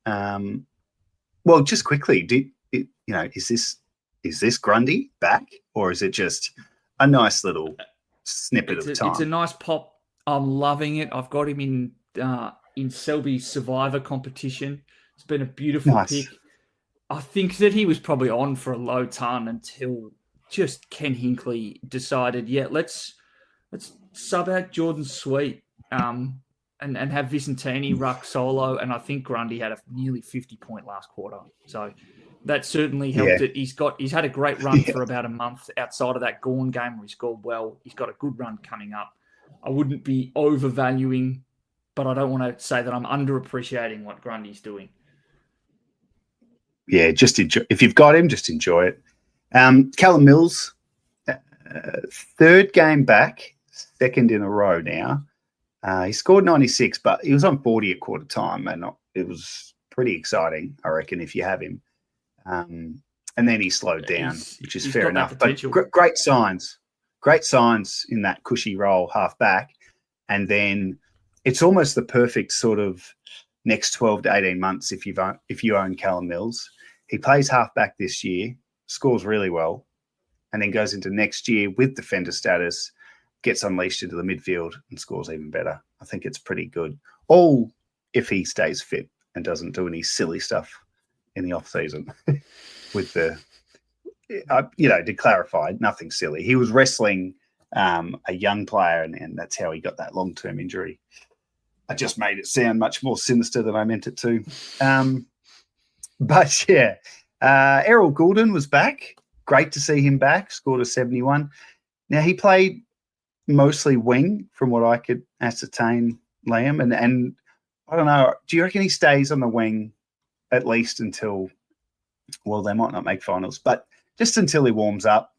Well, just quickly, is this Grundy back, or is it just a nice little snippet of time? It's a nice pop. I'm loving it. I've got him in Selby's Survivor competition. It's been a beautiful pick. I think that he was probably on for a low ton until just Ken Hinckley decided, let's sub out Jordan Sweet and have Vicentini ruck solo. And I think Grundy had a nearly 50-point last quarter. So that certainly helped it. He's had a great run for about a month outside of that Gorn game where he scored well. He's got a good run coming up. I wouldn't be overvaluing, but I don't want to say that I'm underappreciating what Grundy's doing. Yeah, just enjoy. If you've got him, just enjoy it. Callum Mills, 3rd game back, 2nd in a row now. He scored 96, but he was on 40 at quarter time, and it was pretty exciting, I reckon, if you have him. And then he slowed down, which is fair enough. But great signs in that cushy role, half back. And then it's almost the perfect sort of next 12 to 18 months if you own Callum Mills. He plays half back this year, scores really well, and then goes into next year with defender status, gets unleashed into the midfield and scores even better. I think it's pretty good. All if he stays fit and doesn't do any silly stuff in the off season with the, to clarify, nothing silly. He was wrestling a young player, and that's how he got that long-term injury. I just made it sound much more sinister than I meant it to. But yeah, Errol Goulden was back. Great to see him back. Scored a 71. Now, he played mostly wing from what I could ascertain, Liam. And I don't know, do you reckon he stays on the wing at least until, well, they might not make finals, but just until he warms up?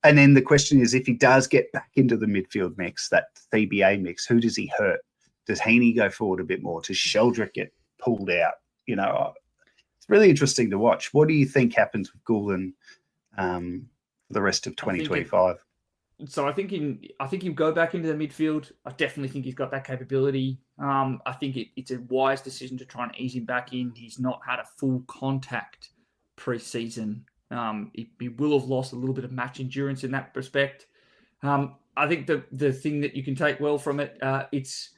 And then the question is, if he does get back into the midfield mix, that CBA mix, who does he hurt? Does Heaney go forward a bit more? Does Sheldrick get pulled out? It's really interesting to watch. What do you think happens with Goulding for the rest of 2025? I think he'll go back into the midfield. I definitely think he's got that capability. I think it's a wise decision to try and ease him back in. He's not had a full contact pre-season. He will have lost a little bit of match endurance in that respect. I think the thing that you can take well from it, it's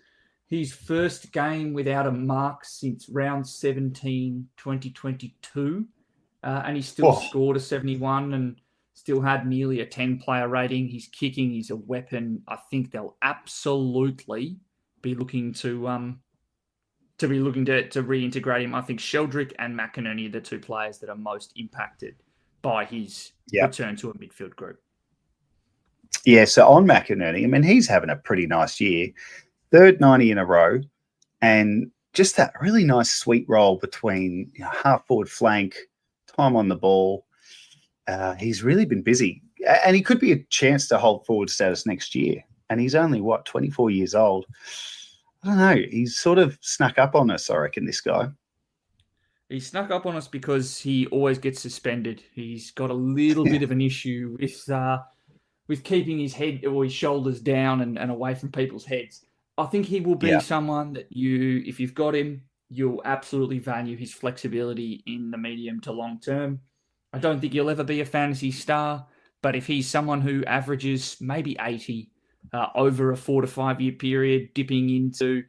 his first game without a mark since round 17, 2022. And he still scored a 71 and still had nearly a 10-player rating. He's kicking. He's a weapon. I think they'll absolutely be looking to reintegrate him. I think Sheldrick and McInerney are the two players that are most impacted by his return to a midfield group. Yeah, so on McInerney, I mean, he's having a pretty nice year. Third 90 in a row, and just that really nice sweet role between half forward flank, time on the ball. He's really been busy, and he could be a chance to hold forward status next year. And he's only, 24 years old. I don't know. He's sort of snuck up on us, I reckon, this guy. He snuck up on us because he always gets suspended. He's got a little bit of an issue with keeping his head or his shoulders down and away from people's heads. I think he will be someone that if you've got him, you'll absolutely value his flexibility in the medium to long term. I don't think he'll ever be a fantasy star, but if he's someone who averages maybe 80 over a 4 to 5 year period, dipping into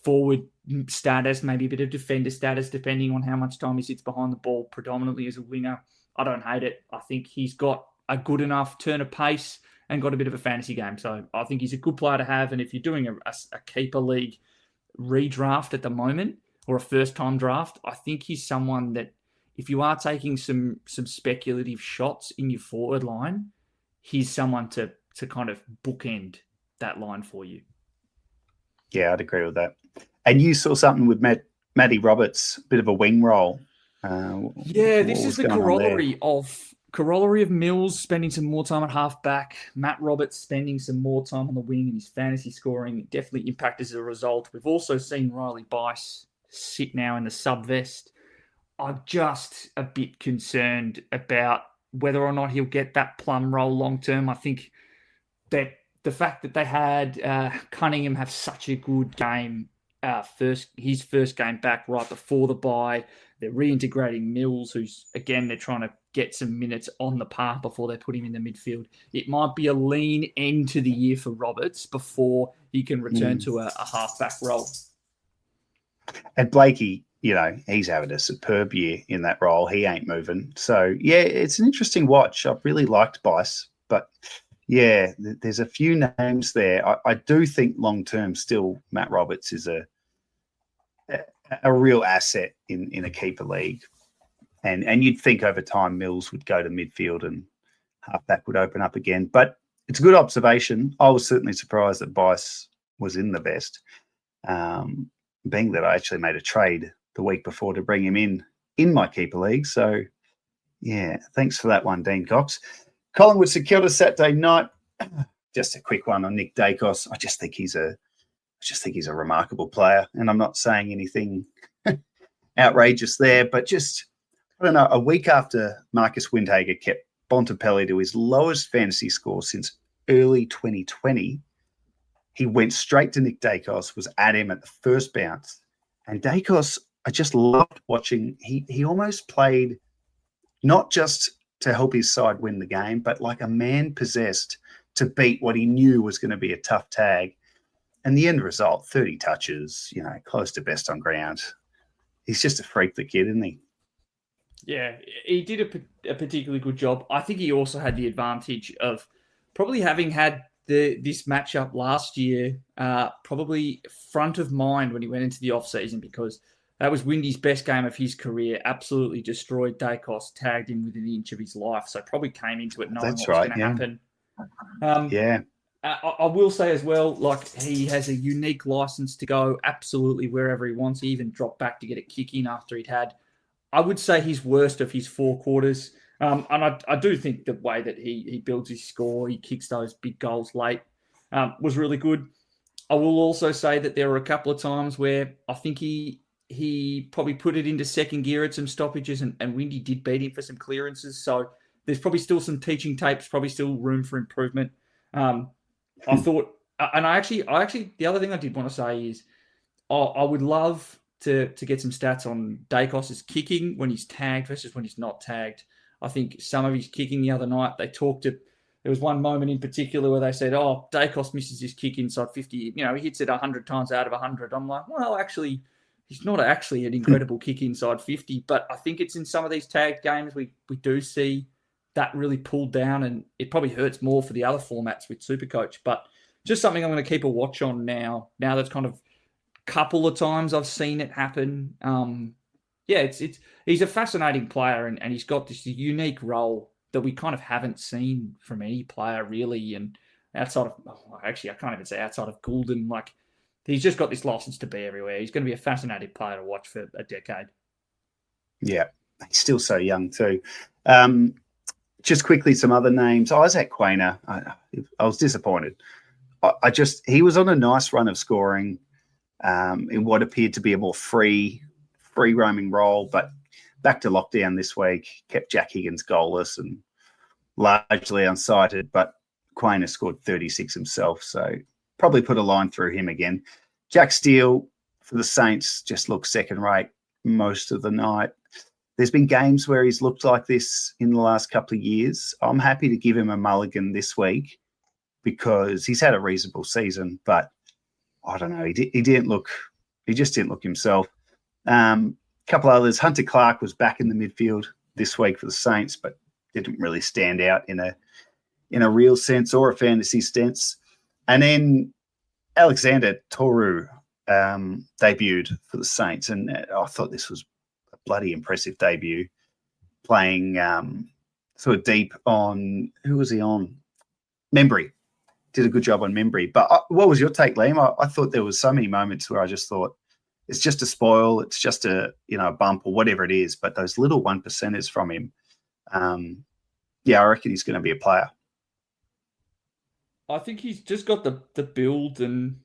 forward status, maybe a bit of defender status, depending on how much time he sits behind the ball, predominantly as a winger, I don't hate it. I think he's got a good enough turn of pace and got a bit of a fantasy game. So I think he's a good player to have. And if you're doing a keeper league redraft at the moment or a first-time draft, I think he's someone that if you are taking some speculative shots in your forward line, he's someone to kind of bookend that line for you. Yeah, I'd agree with that. And you saw something with Matty Roberts, a bit of a wing role. This is the corollary of Mills spending some more time at halfback, Matt Roberts spending some more time on the wing, and his fantasy scoring definitely impacted as a result. We've also seen Riley Bice sit now in the sub-vest. I'm just a bit concerned about whether or not he'll get that plum role long term. I think that the fact that they had Cunningham have such a good game, his first game back right before the bye, they're reintegrating Mills, who's, again, they're trying to get some minutes on the park before they put him in the midfield. It might be a lean end to the year for Roberts before he can return to a halfback role. And Blakey, he's having a superb year in that role. He ain't moving. So, yeah, it's an interesting watch. I've really liked Bice, but, yeah, there's a few names there. I do think long-term still Matt Roberts is a real asset in a keeper league. And you'd think over time Mills would go to midfield and halfback would open up again. But it's a good observation. I was certainly surprised that Bice was in the best, being that I actually made a trade the week before to bring him in my keeper league. So, yeah, thanks for that one, Dean Cox. Collingwood St Kilda Saturday night. Just a quick one on Nick Dacos. I just think he's a remarkable player, and I'm not saying anything outrageous there, but just, I don't know, a week after Marcus Windhager kept Bontempelli to his lowest fantasy score since early 2020, he went straight to Nick Dacos, was at him at the first bounce. And Dacos, I just loved watching. He almost played not just to help his side win the game, but like a man possessed to beat what he knew was going to be a tough tag. And the end result, 30 touches, close to best on ground. He's just a freak, the kid, isn't he? Yeah, he did a particularly good job. I think he also had the advantage of probably having had this matchup last year, probably front of mind when he went into the off-season, because that was Windy's best game of his career. Absolutely destroyed Dacos, tagged him within an inch of his life. So probably came into it knowing what was going to happen. I will say as well, like, he has a unique license to go absolutely wherever he wants. He even dropped back to get a kick in after he'd had, I would say, his worst of his 4 quarters. And I do think the way that he builds his score, he kicks those big goals late, was really good. I will also say that there were a couple of times where I think he probably put it into second gear at some stoppages, and Windy did beat him for some clearances. So there's probably still some teaching tapes, probably still room for improvement. I thought, and I actually, the other thing I did want to say is, I would love to get some stats on Dacos's kicking when he's tagged versus when he's not tagged. I think some of his kicking the other night, there was one moment in particular where they said, oh, Dacos misses his kick inside 50. He hits it 100 times out of 100. I'm like, well, actually, he's not actually an incredible kick inside 50. But I think it's in some of these tagged games we do see that really pulled down, and it probably hurts more for the other formats with Supercoach. But just something I'm going to keep a watch on now. Now that's kind of couple of times I've seen it happen. He's a fascinating player, and he's got this unique role that we kind of haven't seen from any player really. And outside of, actually, I can't even say outside of Goulden, like he's just got this license to be everywhere. He's going to be a fascinating player to watch for a decade. Yeah, he's still so young too. Just quickly, some other names. Isaac Quainer. I was disappointed. He was on a nice run of scoring in what appeared to be a more free roaming role, but back to lockdown this week, kept Jack Higgins goalless and largely unsighted, but Quainer scored 36 himself, so probably put a line through him again. Jack Steele for the Saints just looked second rate most of the night. There's been games where he's looked like this in the last couple of years. I'm happy to give him a mulligan this week because he's had a reasonable season, but I don't know. He just didn't look himself. Couple others. Hunter Clark was back in the midfield this week for the Saints, but didn't really stand out in a real sense or a fantasy sense. And then Alexander Toru debuted for the Saints, and I thought this was a bloody impressive debut, playing sort of deep on, who was he on? Membry. Did a good job on Membry. But what was your take, Liam? I thought there was so many moments where I just thought, it's just a spoil, it's just a bump or whatever it is, but those little 1%ers from him, I reckon he's going to be a player. I think he's just got the build and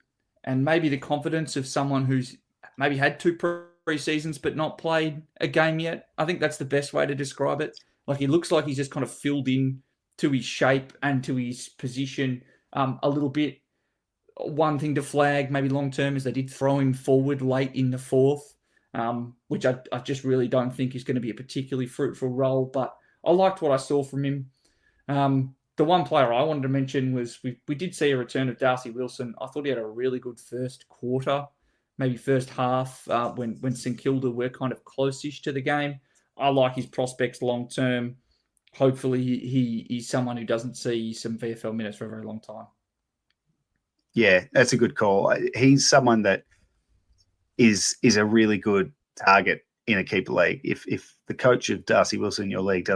maybe the confidence of someone who's maybe had 2 pre-seasons but not played a game yet. I think that's the best way to describe it. Like, he looks like he's just kind of filled in to his shape and to his position a little bit. One thing to flag, maybe long-term, is they did throw him forward late in the fourth, which I just really don't think is going to be a particularly fruitful role. But I liked what I saw from him. The one player I wanted to mention was we did see a return of Darcy Wilson. I thought he had a really good first quarter, maybe first half, when St Kilda were kind of close-ish to the game. I like his prospects long-term. Hopefully he's someone who doesn't see some VFL minutes for a very long time. Yeah, that's a good call. He's someone that is a really good target in a keeper league. If the coach of Darcy Wilson in your league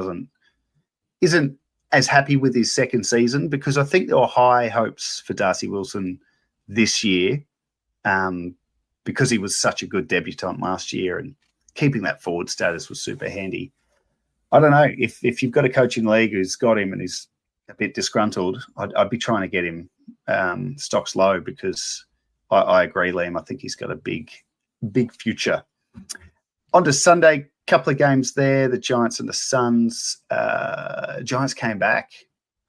isn't as happy with his second season, because I think there were high hopes for Darcy Wilson this year, because he was such a good debutant last year, and keeping that forward status was super handy. I don't know, if you've got a coach in the league who's got him and is a bit disgruntled, I'd be trying to get him stocks low, because I agree, Liam. I think he's got a big future. On to Sunday, couple of games there, the Giants and the Suns. Giants came back,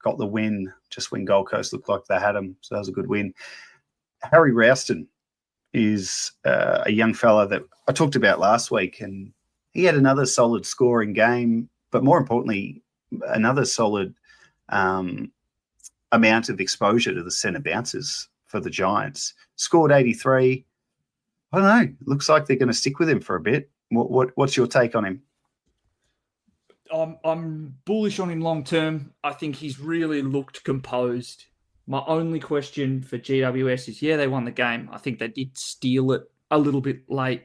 got the win just when Gold Coast looked like they had them, so that was a good win. Harry Rouston is a young fella that I talked about last week, and he had another solid scoring game, but more importantly, another solid amount of exposure to the centre bounces for the Giants. Scored 83. I don't know. Looks like they're going to stick with him for a bit. What's your take on him? I'm bullish on him long term. I think he's really looked composed. My only question for GWS is, they won the game. I think they did steal it a little bit late.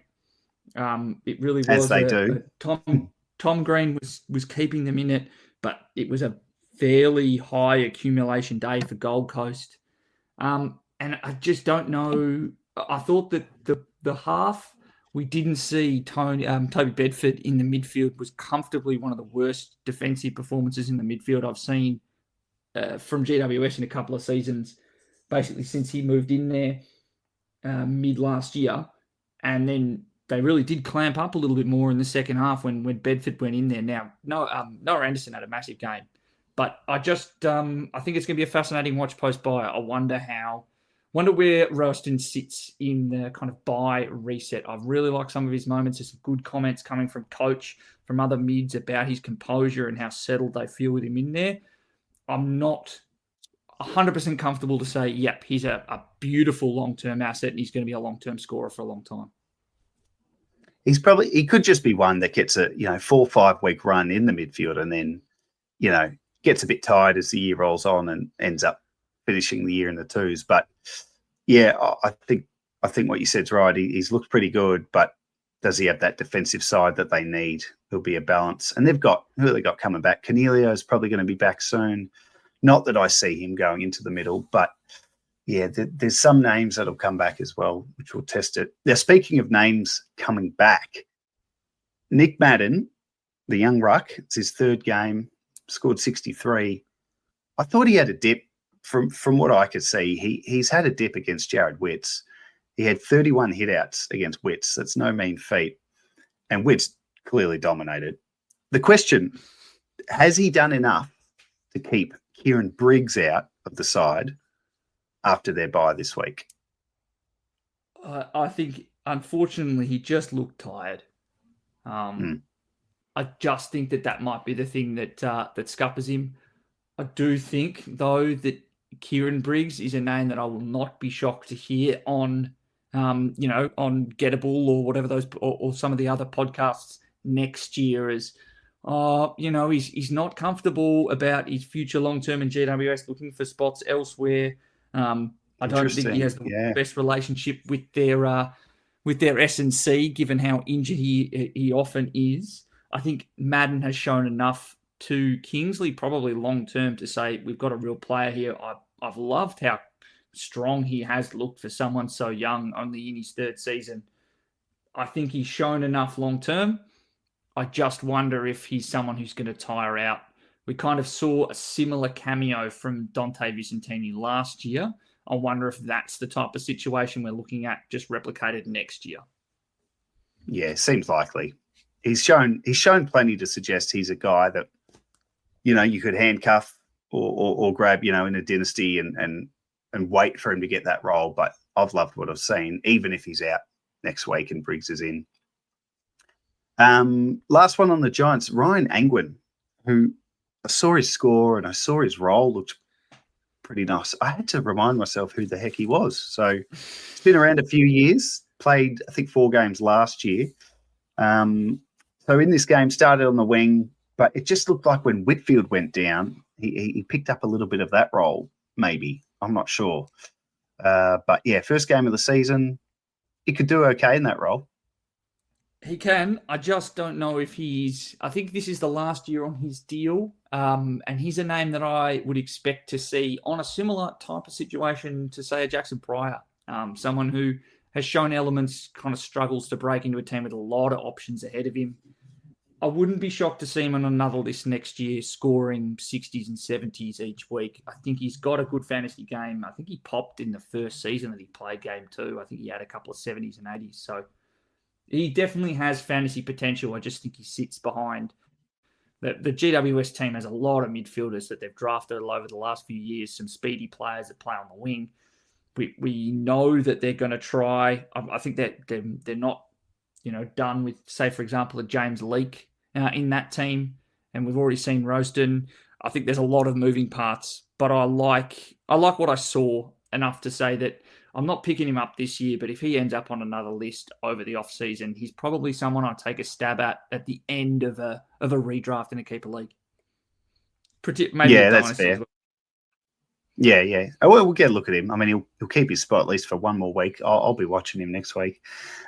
It really was. As they do. Tom Green was keeping them in it, but it was a fairly high accumulation day for Gold Coast. And I just don't know. I thought that the half we didn't see Toby Bedford in the midfield was comfortably one of the worst defensive performances in the midfield I've seen from GWS in a couple of seasons, basically since he moved in there mid last year. And then they really did clamp up a little bit more in the second half when Bedford went in there. Now, Noah Anderson had a massive game, but I think it's going to be a fascinating watch post bye. I wonder where Ralston sits in the kind of bye reset. I've really liked some of his moments. There's some good comments coming from coach, from other mids about his composure and how settled they feel with him in there. I'm not 100% comfortable to say, yep, he's a beautiful long-term asset and he's going to be a long-term scorer for a long time. He could just be one that gets a 4 or 5 week run in the midfield and then, gets a bit tired as the year rolls on and ends up finishing the year in the twos. But yeah, I think what you said's right. He's looked pretty good, but does he have that defensive side that they need? There'll be a balance. And who have they got coming back? Cornelio is probably going to be back soon. Not that I see him going into the middle, but yeah, there's some names that'll come back as well, which will test it. Now, speaking of names coming back, Nick Madden, the young ruck, it's his third game, scored 63. I thought he had a dip. From what I could see, he's had a dip against Jared Witts. He had 31 hitouts against Witts. That's no mean feat. And Witts clearly dominated. The question, has he done enough to keep Kieran Briggs out of the side after their bye this week? I think, unfortunately, he just looked tired. I just think that might be the thing that scuppers him. I do think, though, that Kieran Briggs is a name that I will not be shocked to hear on Gettable or whatever or some of the other podcasts next year as, he's not comfortable about his future long-term in GWS, looking for spots elsewhere. I don't think he has the best relationship with their S&C, given how injured he often is. I think Madden has shown enough to Kingsley, probably long-term, to say we've got a real player here. I've loved how strong he has looked for someone so young, only in his third season. I think he's shown enough long-term. I just wonder if he's someone who's going to tire out. We kind of saw a similar cameo from Dante Vicentini last year. I wonder if that's the type of situation we're looking at just replicated next year. Yeah, seems likely. He's shown plenty to suggest he's a guy that, you could handcuff or grab, in a dynasty and wait for him to get that role. But I've loved what I've seen, even if he's out next week and Briggs is in. Last one on the Giants, Ryan Angwin, who I saw his score and I saw his role looked pretty nice. I had to remind myself who the heck he was. So he's been around a few years, played, I think, 4 games last year. So in this game, started on the wing, but it just looked like when Whitfield went down, he picked up a little bit of that role, maybe. I'm not sure. But yeah, first game of the season, he could do okay in that role. He can. I just don't know if I think this is the last year on his deal. And he's a name that I would expect to see on a similar type of situation to, say, a Jackson Pryor. Someone who has shown elements, kind of struggles to break into a team with a lot of options ahead of him. I wouldn't be shocked to see him on another list next year, scoring 60s and 70s each week. I think he's got a good fantasy game. I think he popped in the first season that he played game 2. I think he had a couple of 70s and 80s. So he definitely has fantasy potential. I just think he sits behind. The GWS team has a lot of midfielders that they've drafted over the last few years, some speedy players that play on the wing. We know that they're going to try. I think that they're not, done with, say, for example, a James Leake in that team. And we've already seen Roaston. I think there's a lot of moving parts, but I like what I saw enough to say that I'm not picking him up this year, but if he ends up on another list over the off-season, he's probably someone I'll take a stab at the end of a redraft in a keeper league. Maybe that's fair. Well. Yeah. Oh, well, we'll get a look at him. I mean, he'll keep his spot at least for one more week. I'll be watching him next week.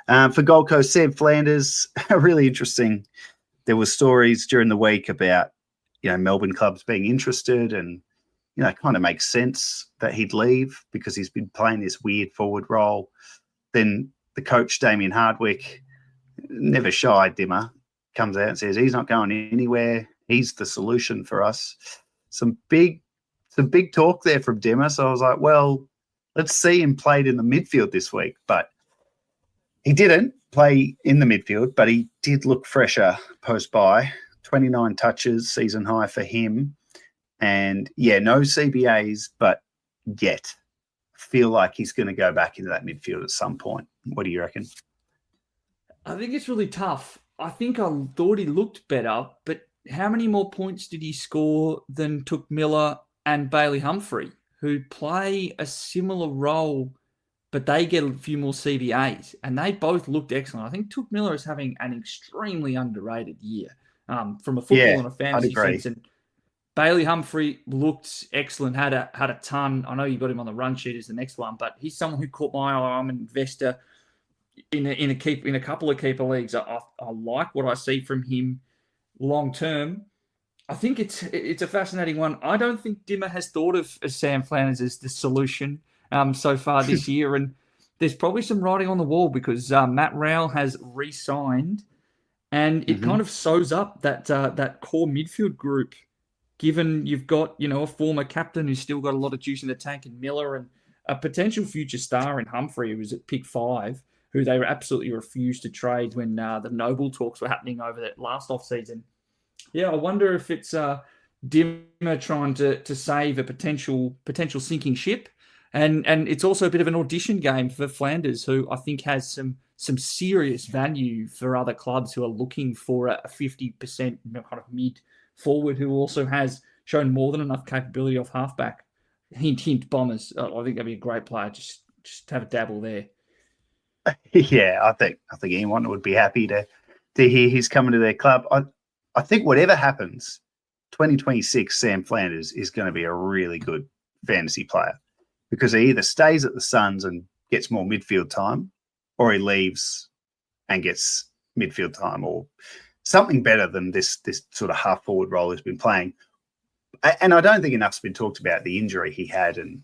For Gold Coast, Seb Flanders, really interesting. There were stories during the week about, Melbourne clubs being interested and, it kind of makes sense that he'd leave because he's been playing this weird forward role. Then the coach, Damien Hardwick, never shy, Dimmer, comes out and says he's not going anywhere. He's the solution for us. Some big talk there from Dimmer. So I was like, well, let's see him played in the midfield this week. But he didn't play in the midfield, but he did look fresher post-bye. 29 touches, season high for him. And, yeah, no CBAs, but yet feel like he's going to go back into that midfield at some point. What do you reckon? I think it's really tough. I think I thought he looked better, but how many more points did he score than Took Miller and Bailey Humphrey, who play a similar role, but they get a few more CBAs, and they both looked excellent. I think Took Miller is having an extremely underrated year from a football and a fantasy sense. And Bailey Humphrey looked excellent, had a ton. I know you got him on the run sheet as the next one, but he's someone who caught my eye. I'm an investor in a couple of keeper leagues. I like what I see from him long term. I think it's a fascinating one. I don't think Dimmer has thought of Sam Flanders as the solution so far this year, and there's probably some writing on the wall because Matt Rowell has re-signed, and it kind of sews up that core midfield group. Given you've got a former captain who's still got a lot of juice in the tank in Miller, and a potential future star in Humphrey, who was at pick 5, who they absolutely refused to trade when the Noble talks were happening over that last off-season. Yeah, I wonder if it's Dimmer trying to save a potential sinking ship, and it's also a bit of an audition game for Flanders, who I think has some serious value for other clubs who are looking for a 50% kind of mid forward who also has shown more than enough capability off halfback. Hint, Bombers. I think that'd be a great player. Just have a dabble there. Yeah, I think anyone would be happy to hear he's coming to their club. I think whatever happens, 2026 Sam Flanders is going to be a really good fantasy player because he either stays at the Suns and gets more midfield time, or he leaves and gets midfield time, or something better than this sort of half forward role he's been playing. And I don't think enough's been talked about the injury he had and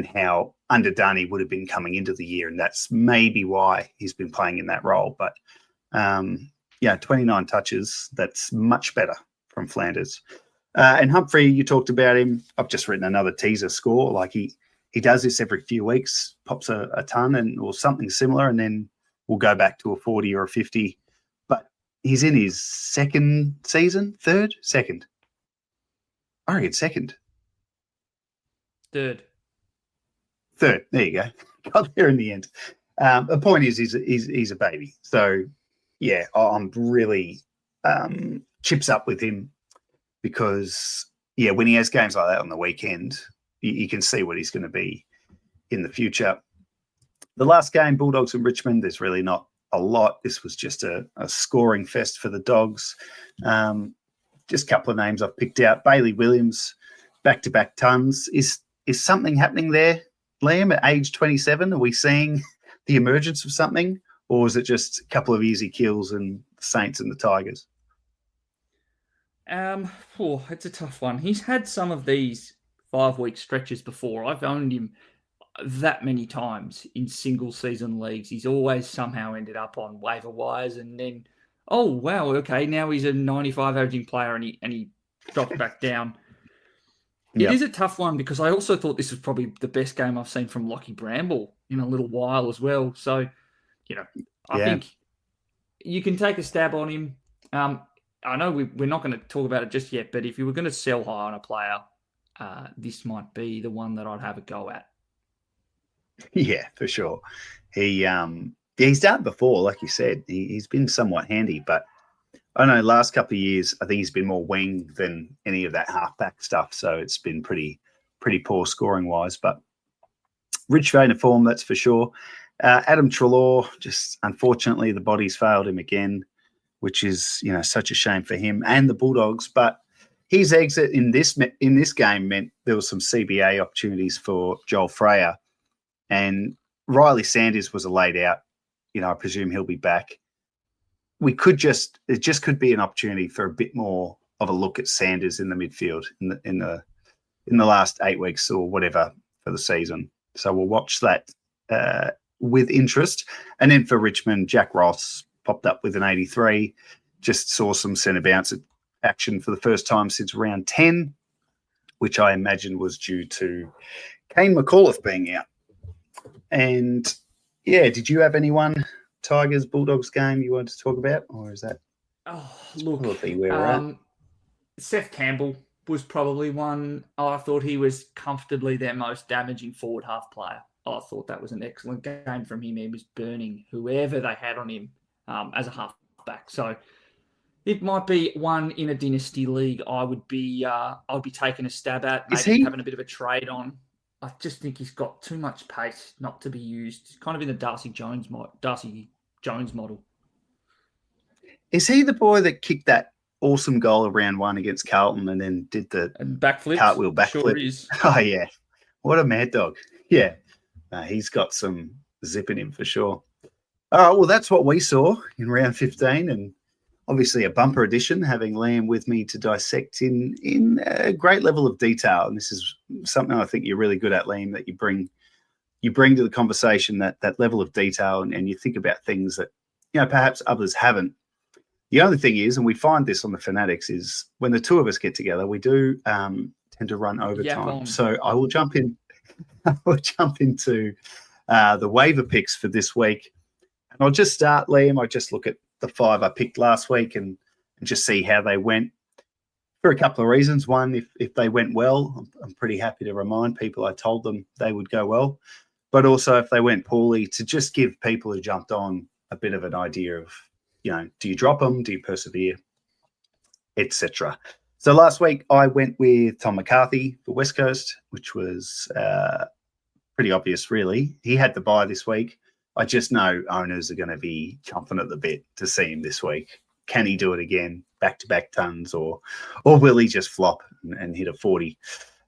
how underdone he would have been coming into the year, and that's maybe why he's been playing in that role. But 29 touches, that's much better from Flanders. And Humphrey, you talked about him. I've just written another teaser score. Like he does this every few weeks, pops a ton or something similar, and then we'll go back to a 40 or a 50. But he's in his second season, second. I reckon second. Third. There you go. Got there in the end. The point is, he's a baby. So, yeah, I'm really chips up with him because, yeah, when he has games like that on the weekend, you can see what he's going to be in the future. The last game, Bulldogs and Richmond, there's really not a lot. This was just a scoring fest for the Dogs. Just a couple of names I've picked out. Bailey Williams, back-to-back tons. Is something happening there, Liam, at age 27? Are we seeing the emergence of something, or is it just a couple of easy kills and the Saints and the Tigers? It's a tough one. He's had some of these 5-week stretches before. I've owned him that many times in single season leagues. He's always somehow ended up on waiver wires, and then, oh wow, okay, now he's a 95 averaging player, and he dropped back down. It is a tough one because I also thought this was probably the best game I've seen from Lockie Bramble in a little while as well. So, I think you can take a stab on him. I know we're not going to talk about it just yet, but if you were going to sell high on a player, this might be the one that I'd have a go at. Yeah, for sure. He's done it before, like you said. He's been somewhat handy, but I don't know, last couple of years, I think he's been more wing than any of that halfback stuff. So it's been pretty poor scoring wise, but rich vein of form, that's for sure. Adam Treloar, just unfortunately, the body's failed him again, which is, such a shame for him and the Bulldogs. But his exit in this game meant there was some CBA opportunities for Joel Freyer, and Riley Sanders was a laid out. I presume he'll be back. It just could be an opportunity for a bit more of a look at Sanders in the midfield in the last 8 weeks or whatever for the season. So we'll watch that with interest. And then for Richmond, Jack Ross popped up with an 83. Just saw some centre bounce action for the first time since round 10, which I imagine was due to Kane McAuliffe being out. And, yeah, did you have anyone, Tigers, Bulldogs game you wanted to talk about? Or is that probably where we're at? Seth Campbell was probably one. I thought he was comfortably their most damaging forward half player. I thought that was an excellent game from him. He was burning whoever they had on him as a half back. So it might be one in a dynasty league I would be taking a stab at, maybe having a bit of a trade on. I just think he's got too much pace not to be used. Kind of in the Darcy Jones model. Is he the boy that kicked that awesome goal of round 1 against Carlton and then did the cartwheel backflip? Sure is. Oh, yeah. What a mad dog. Yeah. He's got some zip in him for sure. All right, well, that's what we saw in round 15, and obviously a bumper edition, having Liam with me to dissect in a great level of detail. And this is something I think you're really good at, Liam, that you bring to the conversation, that level of detail, and you think about things that, perhaps others haven't. The only thing is, and we find this on the Fanatics, is when the two of us get together, we do tend to run overtime. So I will jump in. I will jump into the waiver picks for this week. And I'll just start, Liam. I just look at the 5 I picked last week and just see how they went for a couple of reasons. One, if they went well, I'm pretty happy to remind people I told them they would go well. But also if they went poorly, to just give people who jumped on a bit of an idea of, do you drop them? Do you persevere? Etc. So last week I went with Tom McCarthy for West Coast, which was pretty obvious, really. He had the bye this week. I just know owners are going to be chomping at the bit to see him this week. Can he do it again, back-to-back tons, or will he just flop and hit a 40?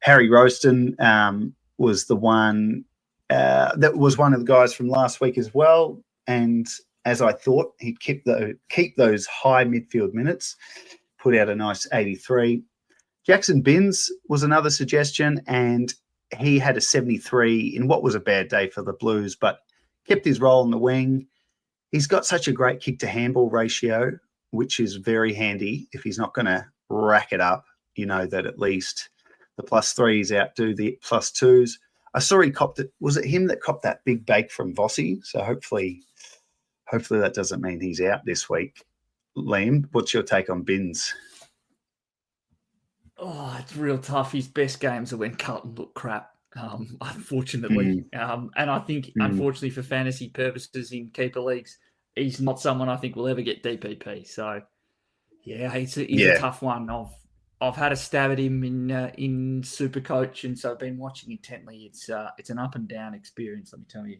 Harry Rowston was the one that was one of the guys from last week as well. And as I thought, he'd keep those high midfield minutes, put out a nice 83. Jackson Binns was another suggestion, and he had a 73 in what was a bad day for the Blues, but kept his role in the wing. He's got such a great kick-to-handball ratio, which is very handy. If he's not going to rack it up, that at least the +3s outdo the +2s. I saw he copped it. Was it him that copped that big bake from Vossi? So hopefully that doesn't mean he's out this week. Liam, what's your take on Binns? Oh, it's real tough. His best games are when Carlton look crap, unfortunately. And I think, unfortunately, for fantasy purposes in keeper leagues, he's not someone I think will ever get DPP. So, yeah, he's a tough one. I've had a stab at him in Supercoach, and so I've been watching intently. It's an up and down experience, let me tell you.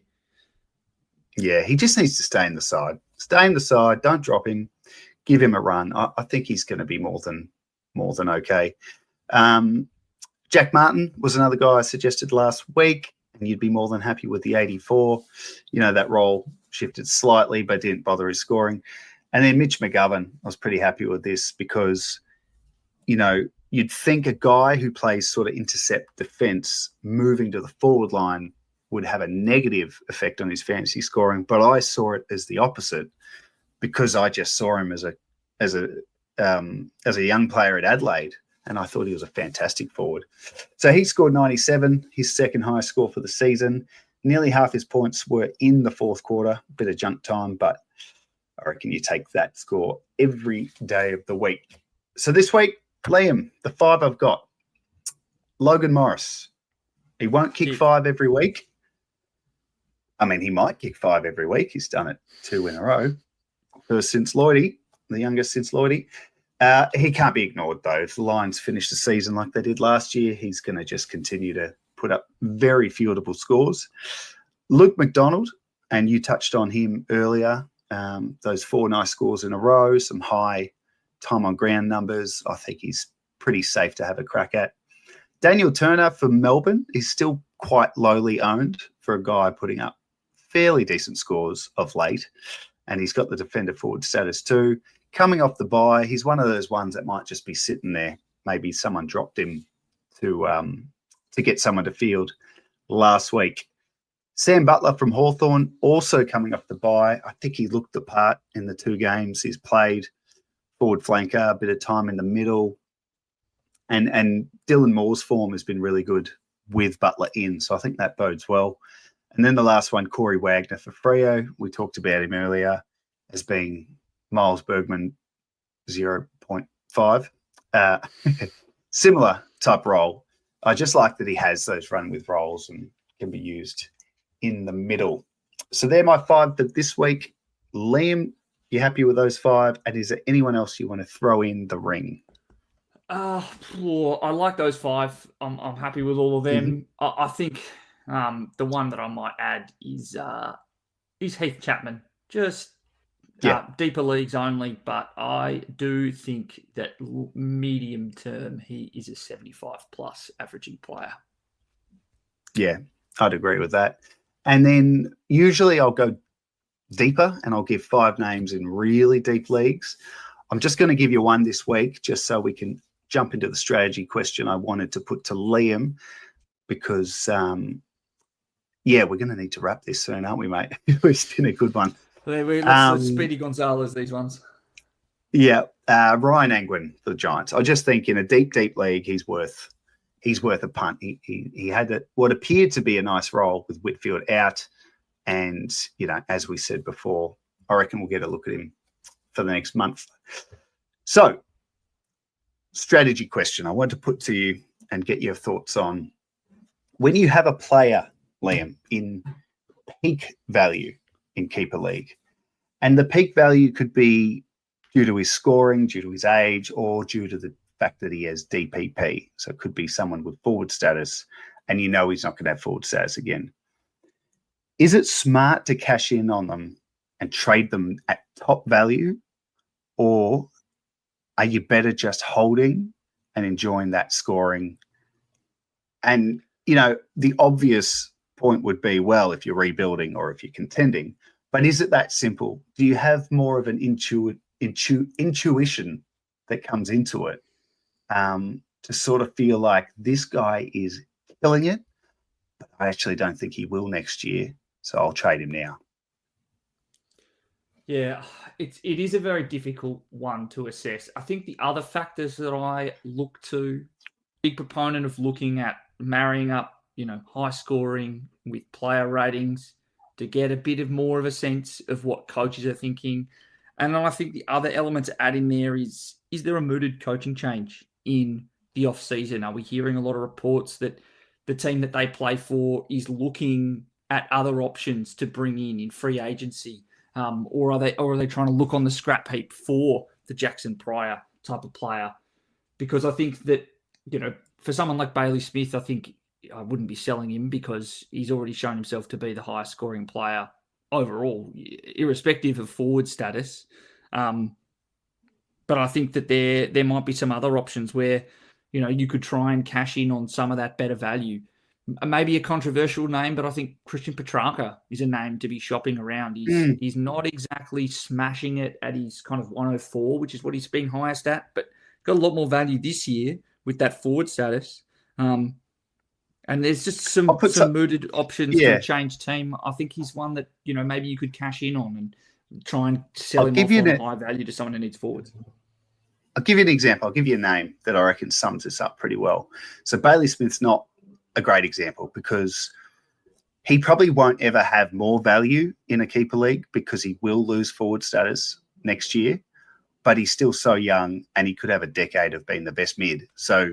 Yeah, he just needs to stay in the side. Stay in the side. Don't drop him. Give him a run. I think he's going to be more than okay. Jack Martin was another guy I suggested last week, and you'd be more than happy with the 84. That role shifted slightly, but didn't bother his scoring. And then Mitch McGovern, I was pretty happy with this because, you'd think a guy who plays sort of intercept defense moving to the forward line would have a negative effect on his fantasy scoring, but I saw it as the opposite because I just saw him as a young player at Adelaide, and I thought he was a fantastic forward. So he scored 97, his second highest score for the season. Nearly half his points were in the fourth quarter, bit of junk time, but I reckon you take that score every day of the week. So this week, Liam, the 5 I've got. Logan Morris. He won't kick 5 every week. I mean, he might kick 5 every week. He's done it 2 in a row. First since Lloydie, the youngest since Lloydie. He can't be ignored, though. If the Lions finish the season like they did last year, he's going to just continue to put up very fieldable scores. Luke McDonald, and you touched on him earlier, those 4 nice scores in a row, some high time on ground numbers. I think he's pretty safe to have a crack at. Daniel Turner for Melbourne is still quite lowly owned for a guy putting up fairly decent scores of late, and he's got the defender forward status too. Coming off the bye, he's one of those ones that might just be sitting there. Maybe someone dropped him to get someone to field last week. Sam Butler from Hawthorn, also coming off the bye. I think he looked the part in the 2 games he's played. Forward flanker, a bit of time in the middle. And Dylan Moore's form has been really good with Butler in, so I think that bodes well. And then the last one, Corey Wagner for Freo. We talked about him earlier as being Miles Bergman 0.5. Similar type role. I just like that he has those run with roles and can be used in the middle. So they're my 5 for this week. Liam, you happy with those 5? And is there anyone else you want to throw in the ring? I like those 5. I'm happy with all of them. Mm-hmm. I think the one that I might add is Heath Chapman. Just deeper leagues only, but I do think that medium term he is a 75 plus averaging player. Yeah, I'd agree with that. And then usually I'll go deeper and I'll give 5 names in really deep leagues. I'm just going to give you one this week just so we can jump into the strategy question I wanted to put to Liam because, we're going to need to wrap this soon, aren't we, mate? It's been a good one. Let's Speedy Gonzalez, these ones. Yeah, Ryan Angwin for the Giants. I just think in a deep league, he's worth a punt. He had what appeared to be a nice role with Whitfield out. And, as we said before, I reckon we'll get a look at him for the next month. So, strategy question I want to put to you and get your thoughts on. When you have a player, Liam, in peak value in Keeper League, and the peak value could be due to his scoring, due to his age, or due to the fact that he has DPP. So it could be someone with forward status, and he's not going to have forward status again. Is it smart to cash in on them and trade them at top value, or are you better just holding and enjoying that scoring? And, the obvious point would be, well, if you're rebuilding or if you're contending, but is it that simple? Do you have more of an intuition that comes into it to sort of feel like this guy is killing it, but I actually don't think he will next year, so I'll trade him now? Yeah, it is a very difficult one to assess. I think the other factors that I look to, big proponent of looking at marrying up, high scoring with player ratings to get a bit of more of a sense of what coaches are thinking. And then I think the other element to add in there is there a mooted coaching change in the off-season? Are we hearing a lot of reports that the team that they play for is looking at other options to bring in free agency? Or are they trying to look on the scrap heap for the Jackson Pryor type of player? Because I think that, for someone like Bailey Smith, I think I wouldn't be selling him because he's already shown himself to be the highest scoring player overall, irrespective of forward status. But I think that there might be some other options where, you could try and cash in on some of that better value. Maybe a controversial name, but I think Christian Petrarca is a name to be shopping around. He's not exactly smashing it at his kind of 104, which is what he's been highest at, but got a lot more value this year with that forward status. And there's just some mooted options to change team. I think he's one that, maybe you could cash in on and try and sell him off on high value to someone who needs forwards. I'll give you an example. I'll give you a name that I reckon sums this up pretty well. So Bailey Smith's not a great example because he probably won't ever have more value in a keeper league because he will lose forward status next year, but he's still so young and he could have a decade of being the best mid. So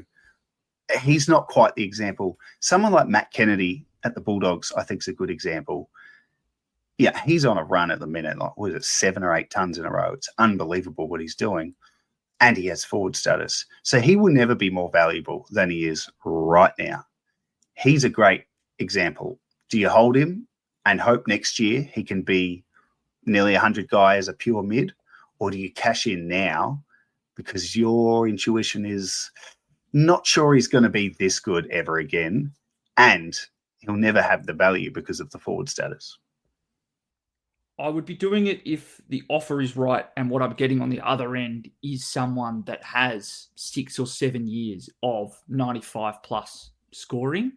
he's not quite the example. Someone like Matt Kennedy at the Bulldogs, I think, is a good example. Yeah, he's on a run at the minute, like, 7 or 8 tons in a row. It's unbelievable what he's doing. And he has forward status. So he will never be more valuable than he is right now. He's a great example. Do you hold him and hope next year he can be nearly 100 guy as a pure mid? Or do you cash in now because your intuition is not sure he's going to be this good ever again, and he'll never have the value because of the forward status? I would be doing it if the offer is right and what I'm getting on the other end is someone that has 6 or 7 years of 95 plus scoring.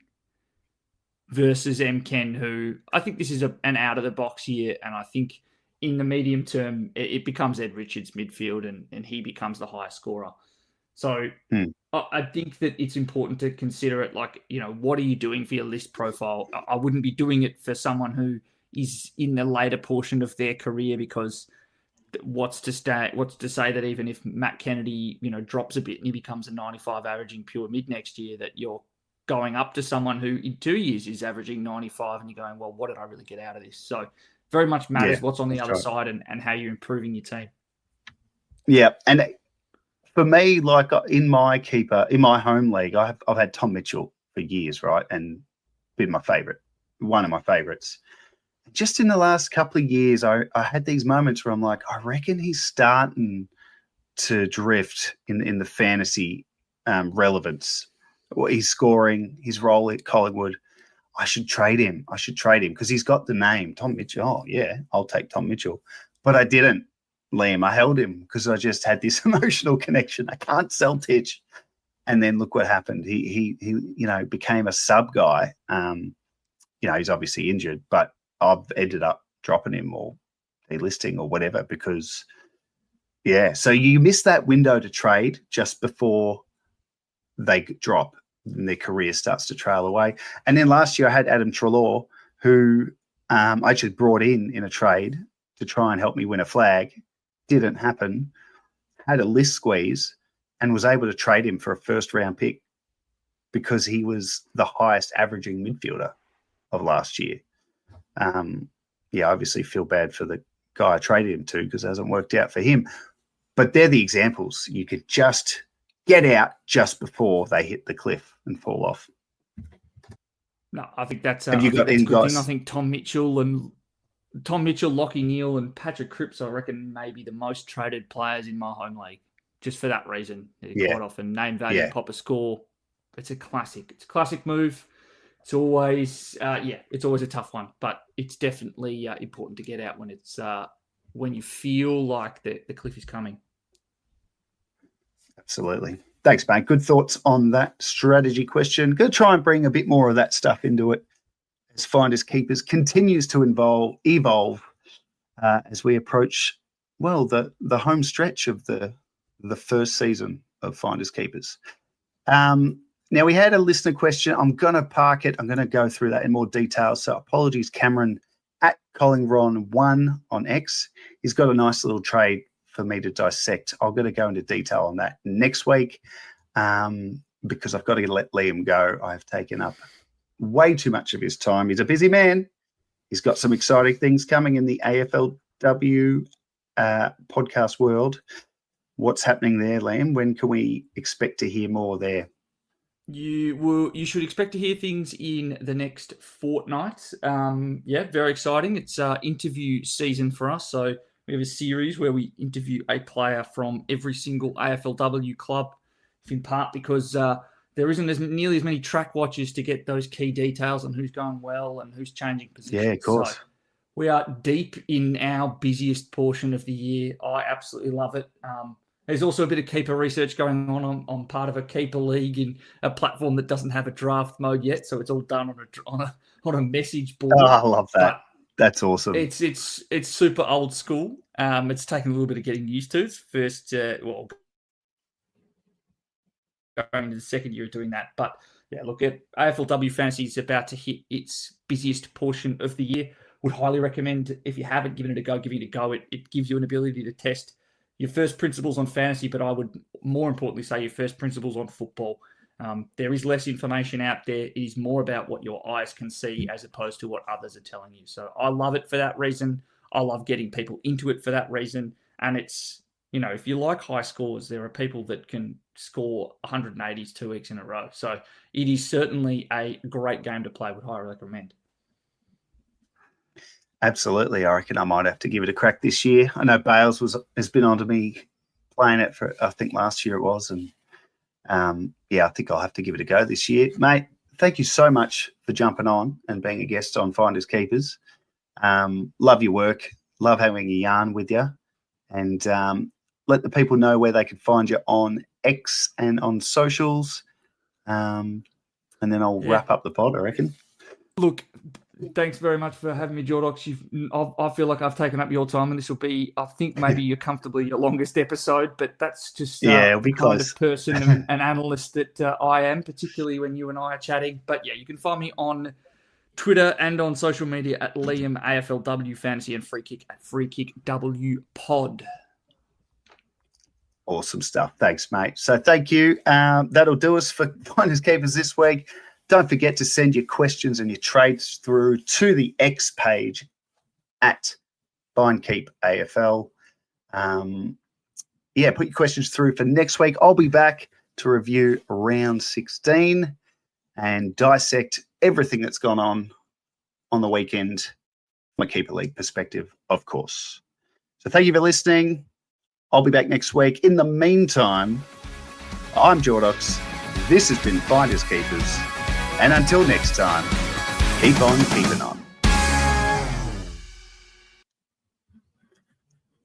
versus M. Ken, who I think this is an out of the box year, and I think in the medium term it becomes Ed Richards midfield, and he becomes the highest scorer. So I think that it's important to consider it like, what are you doing for your list profile? I wouldn't be doing it for someone who is in the later portion of their career, because what's to say that even if Matt Kennedy, drops a bit and he becomes a 95 averaging pure mid next year, that you're going up to someone who in 2 years is averaging 95 and you're going, well, what did I really get out of this? So very much matters what's on the other side and how you're improving your team. Yeah. And for me, like in my home league, I've had Tom Mitchell for years, right? And been one of my favorites. Just in the last couple of years, I had these moments where I'm like, I reckon he's starting to drift in the fantasy relevance. He's scoring, his role at Collingwood. I should trade him because he's got the name Tom Mitchell. Oh yeah, I'll take Tom Mitchell. But I didn't, Liam. I held him because I just had this emotional connection. I can't sell Titch. And then look what happened. He became a sub guy. He's obviously injured, but I've ended up dropping him or delisting or whatever because, so you miss that window to trade just before they drop and their career starts to trail away. And then last year I had Adam Treloar, who I actually brought in a trade to try and help me win a flag. Didn't happen. Had a list squeeze and was able to trade him for a first-round pick because he was the highest averaging midfielder of last year. I obviously feel bad for the guy I traded him to because it hasn't worked out for him. But they're the examples. You could just get out just before they hit the cliff and fall off. No, I think that's Have you got any guys? I think Tom Mitchell, Lockie Neal, and Patrick Cripps, I reckon, maybe the most traded players in my home league. Just for that reason, quite often name value, pop a score. It's a classic. It's a classic move. It's always, it's always a tough one, but it's definitely important to get out when it's when you feel like the cliff is coming. Absolutely. Thanks, mate. Good thoughts on that strategy question. Going to try and bring a bit more of that stuff into it as Finders Keepers continues to evolve as we approach, the home stretch of the first season of Finders Keepers. Now, we had a listener question. I'm going to park it. I'm going to go through that in more detail. So apologies, Cameron, at CollingRon1 on X. He's got a nice little trade for me to dissect. I'm going to go into detail on that next week because I've got to let Liam go. I've taken up way too much of his time. He's a busy man. He's got some exciting things coming in the AFLW podcast world. What's happening there, Liam? When can we expect to hear more there? You should expect to hear things in the next fortnight. Very exciting. It's interview season for us. So we have a series where we interview a player from every single AFLW club, in part because there isn't nearly as many track watchers to get those key details on who's going well and who's changing positions. Yeah, of course. So we are deep in our busiest portion of the year. I absolutely love it. There's also a bit of keeper research going on part of a keeper league in a platform that doesn't have a draft mode yet, so it's all done on a message board. Oh, I love that. But that's awesome. It's super old school. It's taken a little bit of getting used to. It's first, going into the second year of doing that. But look, at AFLW Fantasy is about to hit its busiest portion of the year. Would highly recommend, if you haven't given it a go, give it a go. It gives you an ability to test your first principles on fantasy, but I would more importantly say your first principles on football. There is less information out there. It is more about what your eyes can see as opposed to what others are telling you. So I love it for that reason. I love getting people into it for that reason. And it's, if you like high scores, there are people that can score 180s 2 weeks in a row. So it is certainly a great game to play. Would highly recommend. Absolutely. I reckon I might have to give it a crack this year. I know Bales has been on to me playing it for, I think last year it was. And I think I'll have to give it a go this year. Mate, thank you so much for jumping on and being a guest on Finders Keepers. Love your work. Love having a yarn with you. And let the people know where they can find you on X and on socials. And then I'll wrap up the pod, I reckon. Look, thanks very much for having me, Jordox. I feel like I've taken up your time, and this will be, I think, maybe you're comfortably your longest episode, but that's just it'll be the kind close. of person and analyst that I am, particularly when you and I are chatting. But yeah, you can find me on Twitter and on social media at Liam AFLW Fantasy and Free Kick at Free Kick W Pod. Awesome stuff. Thanks, mate. So thank you. That'll do us for Finders Keepers this week. Don't forget to send your questions and your trades through to the X page at FindKeepAFL. Put your questions through for next week. I'll be back to review round 16 and dissect everything that's gone on the weekend from a Keeper League perspective, of course. So thank you for listening. I'll be back next week. In the meantime, I'm Jordox. This has been Finders Keepers. And until next time, keep on keeping on.